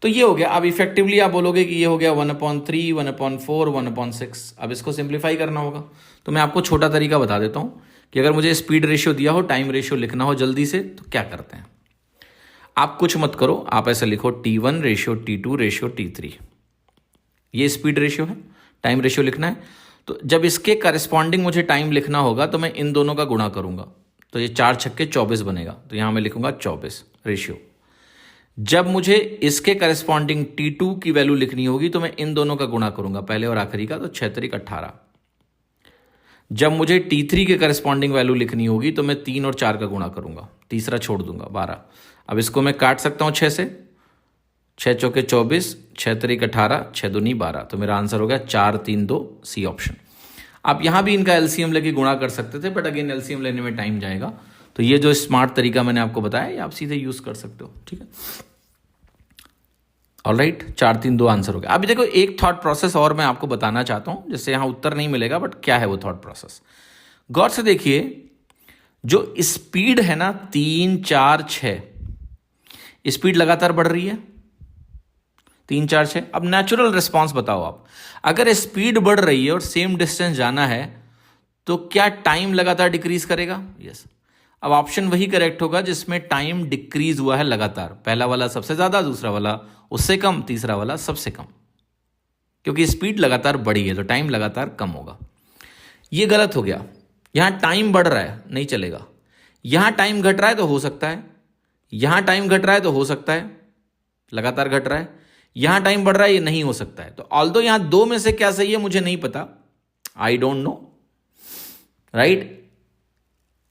तो ये हो गया। अब इफेक्टिवली आप बोलोगे कि ये हो गया 1/3, 1/4, 1/6। अब इसको सिंप्लीफाई करना होगा, तो मैं आपको छोटा तरीका बता देता हूं कि अगर मुझे स्पीड रेशियो दिया हो, टाइम रेशियो लिखना हो जल्दी से, तो क्या करते हैं। आप कुछ मत करो, आप ऐसे लिखो T1 ratio T2 ratio T3। ये स्पीड रेशियो है, टाइम रेशियो लिखना है। तो जब इसके करस्पॉन्डिंग मुझे टाइम लिखना होगा तो मैं इन दोनों का गुणा करूंगा, तो ये 4 छक्के 24 बनेगा, तो यहां मैं लिखूंगा 24 रेशियो। जब मुझे इसके करस्पॉन्डिंग T2 की वैल्यू लिखनी होगी तो मैं इन दोनों का गुणा करूंगा, पहले और आखिरी का, तो 6 तरीक 18। जब मुझे T3 के करस्पॉन्डिंग वैल्यू लिखनी होगी तो मैं 3 और 4 का गुणा करूंगा, तीसरा छोड़ दूंगा, 12। अब इसको मैं काट सकता हूं 6 से, 6 चौके 24, 6 तरीक 18, 6 दूनी 12, तो मेरा आंसर हो गया 4 3 2, सी ऑप्शन। आप यहां भी इनका एलसीएम लेके गुणा कर सकते थे, बट अगेन एलसीएम लेने में टाइम जाएगा, तो ये जो स्मार्ट तरीका मैंने आपको बताया ये आप सीधे यूज कर सकते हो, ठीक है। ऑलराइट, 4 3 2 आंसर हो गया। अभी देखो एक थॉट प्रोसेस और मैं आपको बताना चाहता हूं, जिससे यहां उत्तर नहीं मिलेगा, बट क्या है वो थॉट प्रोसेस, गौर से देखिए। जो स्पीड है ना 3 4 6, स्पीड लगातार बढ़ रही है 3 4 6। अब नेचुरल रिस्पॉन्स बताओ आप, अगर स्पीड बढ़ रही है और सेम डिस्टेंस जाना है तो क्या टाइम लगातार डिक्रीज करेगा? यस। अब ऑप्शन वही करेक्ट होगा जिसमें टाइम डिक्रीज हुआ है लगातार, पहला वाला सबसे ज्यादा, दूसरा वाला उससे कम, तीसरा वाला सबसे कम, क्योंकि स्पीड लगातार बढ़ी है तो टाइम लगातार कम होगा। ये गलत हो गया, यहां टाइम बढ़ रहा है नहीं चलेगा, यहां टाइम घट रहा है तो हो सकता है, यहां टाइम घट रहा है तो हो सकता है, लगातार घट रहा है, यहां टाइम बढ़ रहा है, ये नहीं हो सकता है। तो ऑल्दो यहां दो में से क्या सही है मुझे नहीं पता, I don't know, right,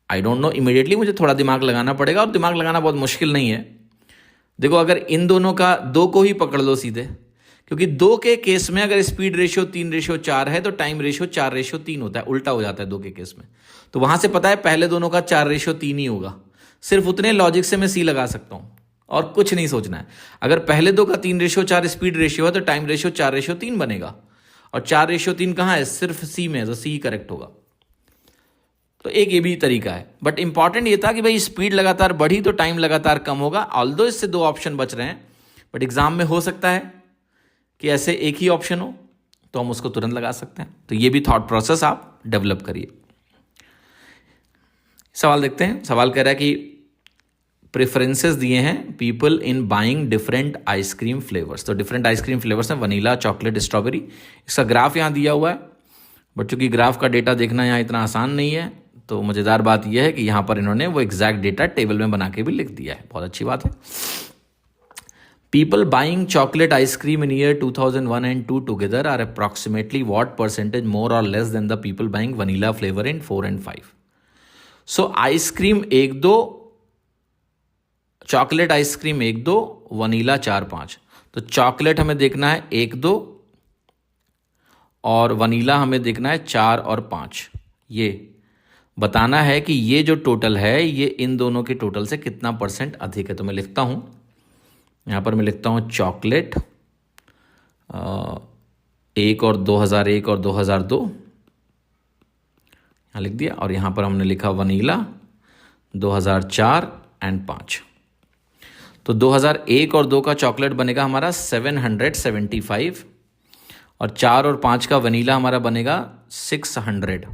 I don't know immediately, मुझे थोड़ा दिमाग लगाना पड़ेगा, और दिमाग लगाना बहुत मुश्किल नहीं है। देखो अगर इन दोनों का, दो को ही पकड़ लो सीधे, क्योंकि दो के केस में अगर स्पीड रेशियो 3:4 है तो टाइम रेशियो 4:3 होता है, उल्टा हो जाता है दो के केस में। तो वहां से पता है पहले दोनों का 4:3 ही होगा, सिर्फ उतने लॉजिक से मैं सी लगा सकता हूं और कुछ नहीं सोचना है। अगर पहले दो का 3:4 स्पीड रेशियो है तो टाइम रेशियो 4:3 बनेगा, और 4:3 कहां है? सिर्फ सी में है, तो सी करेक्ट होगा। तो एक ये भी तरीका है, बट इंपॉर्टेंट ये था कि भाई स्पीड लगातार बढ़ी तो टाइम लगातार कम होगा। ऑल्दो इससे दो ऑप्शन बच रहे हैं, बट एग्जाम में हो सकता है कि ऐसे एक ही ऑप्शन हो, तो हम उसको तुरंत लगा सकते हैं। तो ये भी थॉट प्रोसेस आप डेवलप करिए। सवाल देखते हैं। सवाल कह रहा है कि प्रेफरेंसेस दिए हैं people in buying different ice cream flavours. तो डिफरेंट आइसक्रीम फ्लेवर्स हैं वनीला, चॉकलेट, स्ट्रॉबेरी। इसका ग्राफ यहाँ दिया हुआ है, बट चूंकि ग्राफ का डेटा देखना यहाँ इतना आसान नहीं है, तो मज़ेदार बात यह है कि यहाँ पर इन्होंने वो एग्जैक्ट डेटा टेबल में बना के भी लिख दिया है। बहुत अच्छी बात है। People buying chocolate ice cream in year 2001 and 2 together are approximately what percentage more or less than the people buying vanilla flavor in 4 and 5? So ice cream 1-2, chocolate ice cream 1-2, vanilla 4-5। तो चॉकलेट हमें देखना है 1-2 और vanilla हमें देखना है 4 और 5। ये बताना है कि ये जो टोटल है ये इन दोनों के टोटल से कितना परसेंट अधिक है। तो मैं लिखता हूं, यहाँ पर मैं लिखता हूँ चॉकलेट 1 और 2001 और 2002, यहाँ लिख दिया, और यहाँ पर हमने लिखा वनीला 2004 एंड 5। तो 2001 और 2 का चॉकलेट बनेगा हमारा 775, और 4 और 5 का वनीला हमारा बनेगा 600।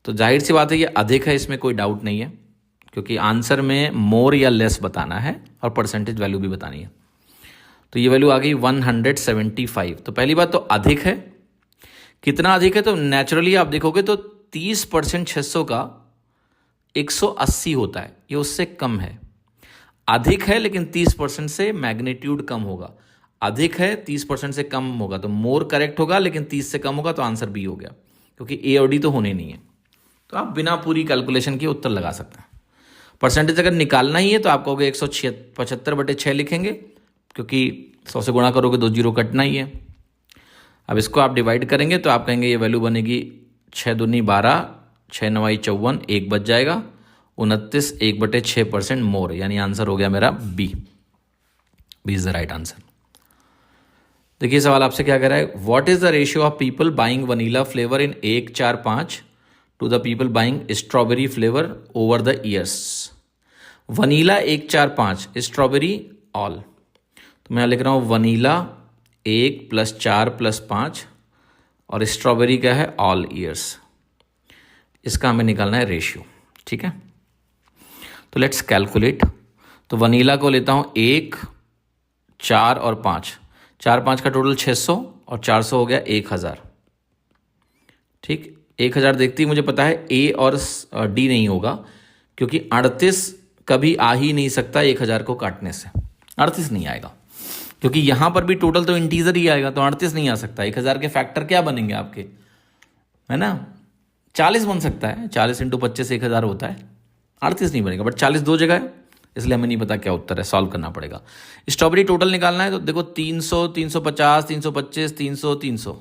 तो जाहिर सी बात है ये अधिक है, इसमें कोई डाउट नहीं है, क्योंकि आंसर में मोर या लेस बताना है और परसेंटेज वैल्यू भी बतानी है। तो ये वैल्यू आ गई 175। तो पहली बात तो अधिक है। कितना अधिक है? तो नेचुरली आप देखोगे तो 30% 600 का 180 होता है, ये उससे कम है। अधिक है लेकिन 30% से मैग्नीट्यूड कम होगा। अधिक है 30% से कम होगा तो मोर करेक्ट होगा, लेकिन 30 से कम होगा तो आंसर बी हो गया, क्योंकि ए और डी तो होने नहीं है। तो आप बिना पूरी कैलकुलेशन के उत्तर लगा सकते हैं। परसेंटेज अगर निकालना ही है तो आप कहोगे 175/6 लिखेंगे, क्योंकि 100 से गुणा करोगे 2 जीरो कटना ही है। अब इसको आप डिवाइड करेंगे तो आप कहेंगे ये वैल्यू बनेगी 6 दूनी 12, 6 9 54, 1 बच जाएगा 29, 1/6% मोर, यानी आंसर हो गया मेरा B. B is the right answer. देखिए सवाल आपसे क्या कह रहा है, what is the ratio of people buying vanilla flavour in 1 4 5 to the people buying strawberry flavour over the years. Vanilla 1 4 5, strawberry all. तो मैं लिख रहा हूँ वनीला 1 + 4 + 5, और स्ट्रॉबेरी क्या है? All years. इसका हमें निकालना है रेशियो, ठीक है। तो लेट्स कैलकुलेट। तो वनीला को लेता हूँ 1 4 और 5, 4 5 का टोटल 600 और 400 हो गया 1000, ठीक। 1000 देखती मुझे पता है ए और डी नहीं होगा, क्योंकि 38 कभी आ ही नहीं सकता 1000 को काटने से, 38 नहीं आएगा, क्योंकि यहाँ पर भी टोटल तो इंटीजर ही आएगा, तो 38 नहीं आ सकता। 1000 के फैक्टर क्या बनेंगे आपके, है ना, 40 बन सकता है, 40 इंटू 25 1000 होता है, 38 नहीं बनेगा, बट 40 दो जगह है, इसलिए हमें नहीं पता क्या उत्तर है, सॉल्व करना पड़ेगा। स्ट्रॉबेरी टोटल निकालना है तो देखो 300, 350, 325, 300, 300,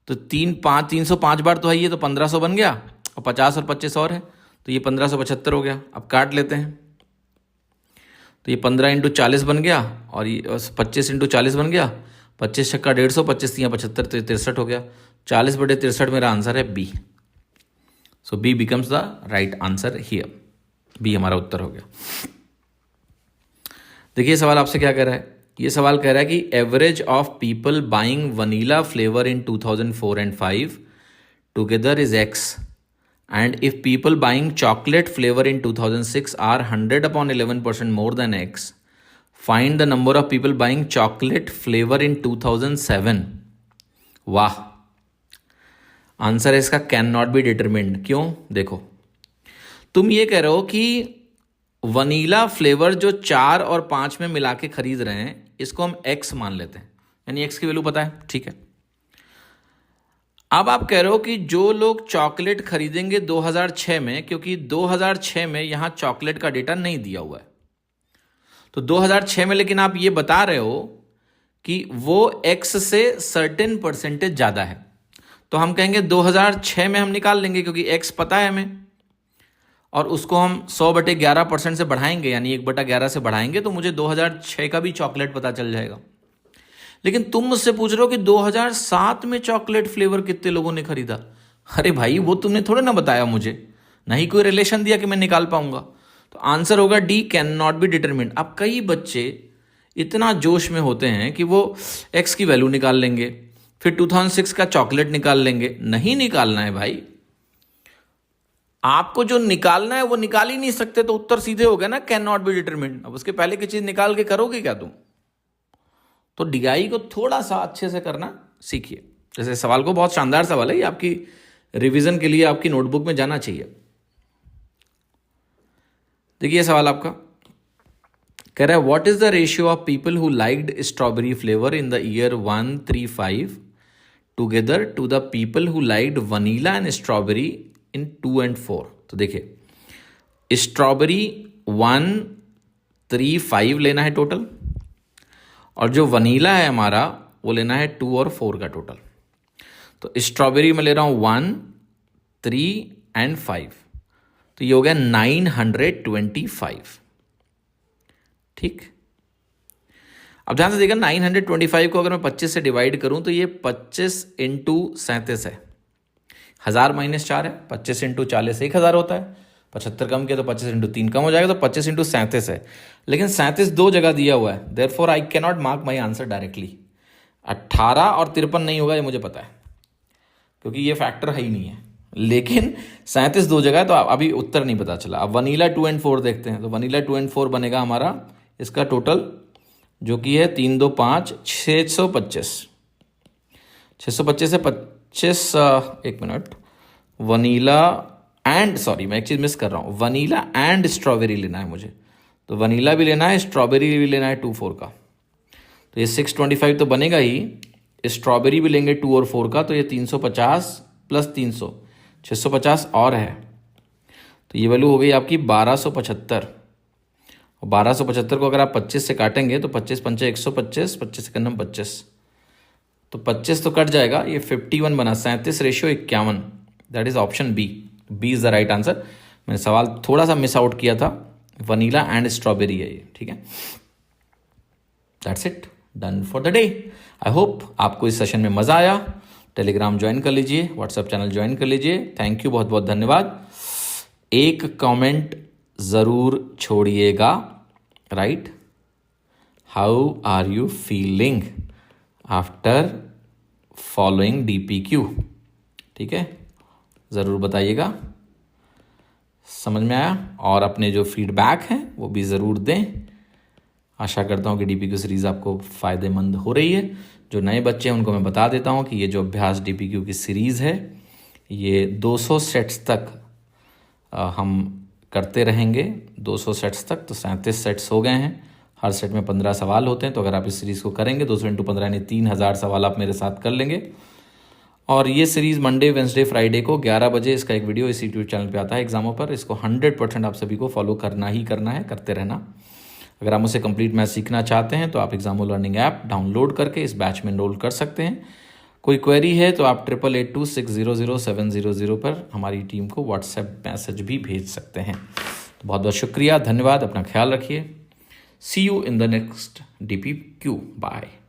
तो 305 बार तो है ये, तो 1500 बन गया, और 50 और 25 और है, तो ये 1575 हो गया। अब काट लेते हैं, तो ये 15 इंटू 40 बन गया, और ये 25 इंटू 40 बन गया, 25 छक्का 150, 25 या 75, तो 63 हो गया। 40/63 मेरा आंसर है B. So B becomes the right answer here, B हमारा उत्तर हो गया। देखिए सवाल आपसे क्या कह रहा है, ये सवाल कह रहा है कि average of people buying vanilla flavour in 2004 and 5 together is x, and if people buying chocolate flavor in 2006 are 100/11% more than x, find the number of people buying chocolate flavor in 2007। वाह, answer है इसका can not be determined. क्यों, देखो तुम ये कह रहे हो कि वनीला फ्लेवर जो 4 और 5 में मिला के खरीद रहे हैं, इसको हम x मान लेते हैं, यानी x की वैल्यू पता है, ठीक है। अब आप कह रहे हो कि जो लोग चॉकलेट खरीदेंगे 2006 में, क्योंकि 2006 में यहां चॉकलेट का डेटा नहीं दिया हुआ है, तो 2006 में लेकिन आप ये बता रहे हो कि वो x से सर्टेन परसेंटेज ज़्यादा है, तो हम कहेंगे 2006 में हम निकाल लेंगे, क्योंकि x पता है हमें, और उसको हम 100/11% से बढ़ाएंगे, यानी 1/11 से बढ़ाएंगे, तो मुझे 2006 का भी चॉकलेट पता चल जाएगा। लेकिन तुम मुझसे पूछ रहे हो कि 2007 में चॉकलेट फ्लेवर कितने लोगों ने खरीदा। अरे भाई, वो तुमने थोड़े ना बताया मुझे, नहीं कोई रिलेशन दिया कि मैं निकाल पाऊंगा, तो आंसर होगा D, can not be determined. अब कई बच्चे इतना जोश में होते हैं कि वो एक्स की वैल्यू निकाल लेंगे, फिर 2006 का चॉकलेट निकाल लेंगे। नहीं निकालना है भाई, आपको जो निकालना है वो निकाल ही नहीं सकते, तो उत्तर सीधे हो गया ना, कैन नॉट बी डिटरमिन्ड। अब उसके पहले की चीज निकाल के करोगे क्या तुम, तो डीआई को थोड़ा सा अच्छे से करना सीखिए। जैसे सवाल को, बहुत शानदार सवाल है ये, आपकी रिवीजन के लिए आपकी नोटबुक में जाना चाहिए। देखिए सवाल आपका कह रहा है, what is the ratio of people who liked strawberry flavour in the year 135 together to the people who liked vanilla and strawberry in 2 and 4। तो देखिए स्ट्रॉबेरी 135 लेना है टोटल, और जो वनीला है हमारा वो लेना है 2 और 4 का टोटल। तो स्ट्रॉबेरी में ले रहा हूं 1, 3 and 5, तो ये हो गया 925। ठीक, अब ध्यान से देखिए 925 को अगर मैं 25 से डिवाइड करूं तो ये 25 इंटू 37 है, 1000 - 4 है, 25 इंटू 40 1000 होता है, 75 कम किया तो 25 इंटू 3 कम हो जाएगा, तो 25 इंटू 37 है, लेकिन 37 दो जगह दिया हुआ है, therefore I can not mark my answer directly. 18 और 53 नहीं होगा, ये मुझे पता है, क्योंकि ये फैक्टर है ही नहीं है, लेकिन 37 दो जगह है, तो अभी उत्तर नहीं पता चला। अब वनीला 2 and 4 देखते हैं, तो वनीला 2 and 4 बनेगा हमारा, इसका टोटल जो कि है 3, 2, 5, 625 से 25, एक मिनट, वनीला एंड, सॉरी मैं एक चीज़ मिस कर रहा हूँ, वनीला एंड स्ट्रॉबेरी लेना है मुझे, तो वनीला भी लेना है, स्ट्रॉबेरी भी लेना है 2, 4 का, तो ये 625 तो बनेगा ही, स्ट्रॉबेरी भी लेंगे 2 और 4 का, तो ये 350 प्लस 300 650 और है, तो ये वैल्यू हो गई आपकी 1275। और 1275 को अगर आप 25 से काटेंगे तो 25 पंचे 125, 25 सेकंड 25, तो 25 तो कट जाएगा, ये 51 बना, 37:51, that is option B. B is the right answer. मैंने सवाल थोड़ा सा मिस आउट किया था, वनीला एंड स्ट्रॉबेरी है ये, ठीक है। That's it, done for the day. I hope आपको इस सेशन में मजा आया। टेलीग्राम ज्वाइन कर लीजिए, व्हाट्सएप चैनल ज्वाइन कर लीजिए। थैंक यू, बहुत बहुत धन्यवाद। एक कमेंट जरूर छोड़िएगा, right, how are you feeling after following DPQ, ठीक है, ज़रूर बताइएगा, समझ में आया, और अपने जो फीडबैक हैं वो भी ज़रूर दें। आशा करता हूँ कि DPQ सीरीज़ आपको फ़ायदेमंद हो रही है। जो नए बच्चे हैं उनको मैं बता देता हूँ कि ये जो अभ्यास DPQ की सीरीज़ है, ये 200 सेट्स तक हम करते रहेंगे, 200 सेट्स तक, तो 37 सेट्स हो गए हैं। हर सेट में 15 सवाल होते हैं। तो अगर आप इस सीरीज़ को करेंगे 200 × 15 यानी 3000 सवाल आप मेरे साथ कर लेंगे। और ये सीरीज़ मंडे, वेंसडे, फ्राइडे को 11 बजे इसका एक वीडियो इस यूट्यूब चैनल पे आता है एग्जामों पर। इसको 100% आप सभी को फॉलो करना ही करना है, करते रहना। अगर आप मुझसे कंप्लीट मैथ सीखना चाहते हैं तो आप एग्जामो लर्निंग ऐप डाउनलोड करके इस बैच में एनरोल कर सकते हैं। कोई क्वेरी है तो आप 8882600700 पर हमारी टीम को व्हाट्सएप मैसेज भी भेज सकते हैं। तो बहुत बहुत शुक्रिया, धन्यवाद, अपना ख्याल रखिए। See you in the next DPQ। Bye.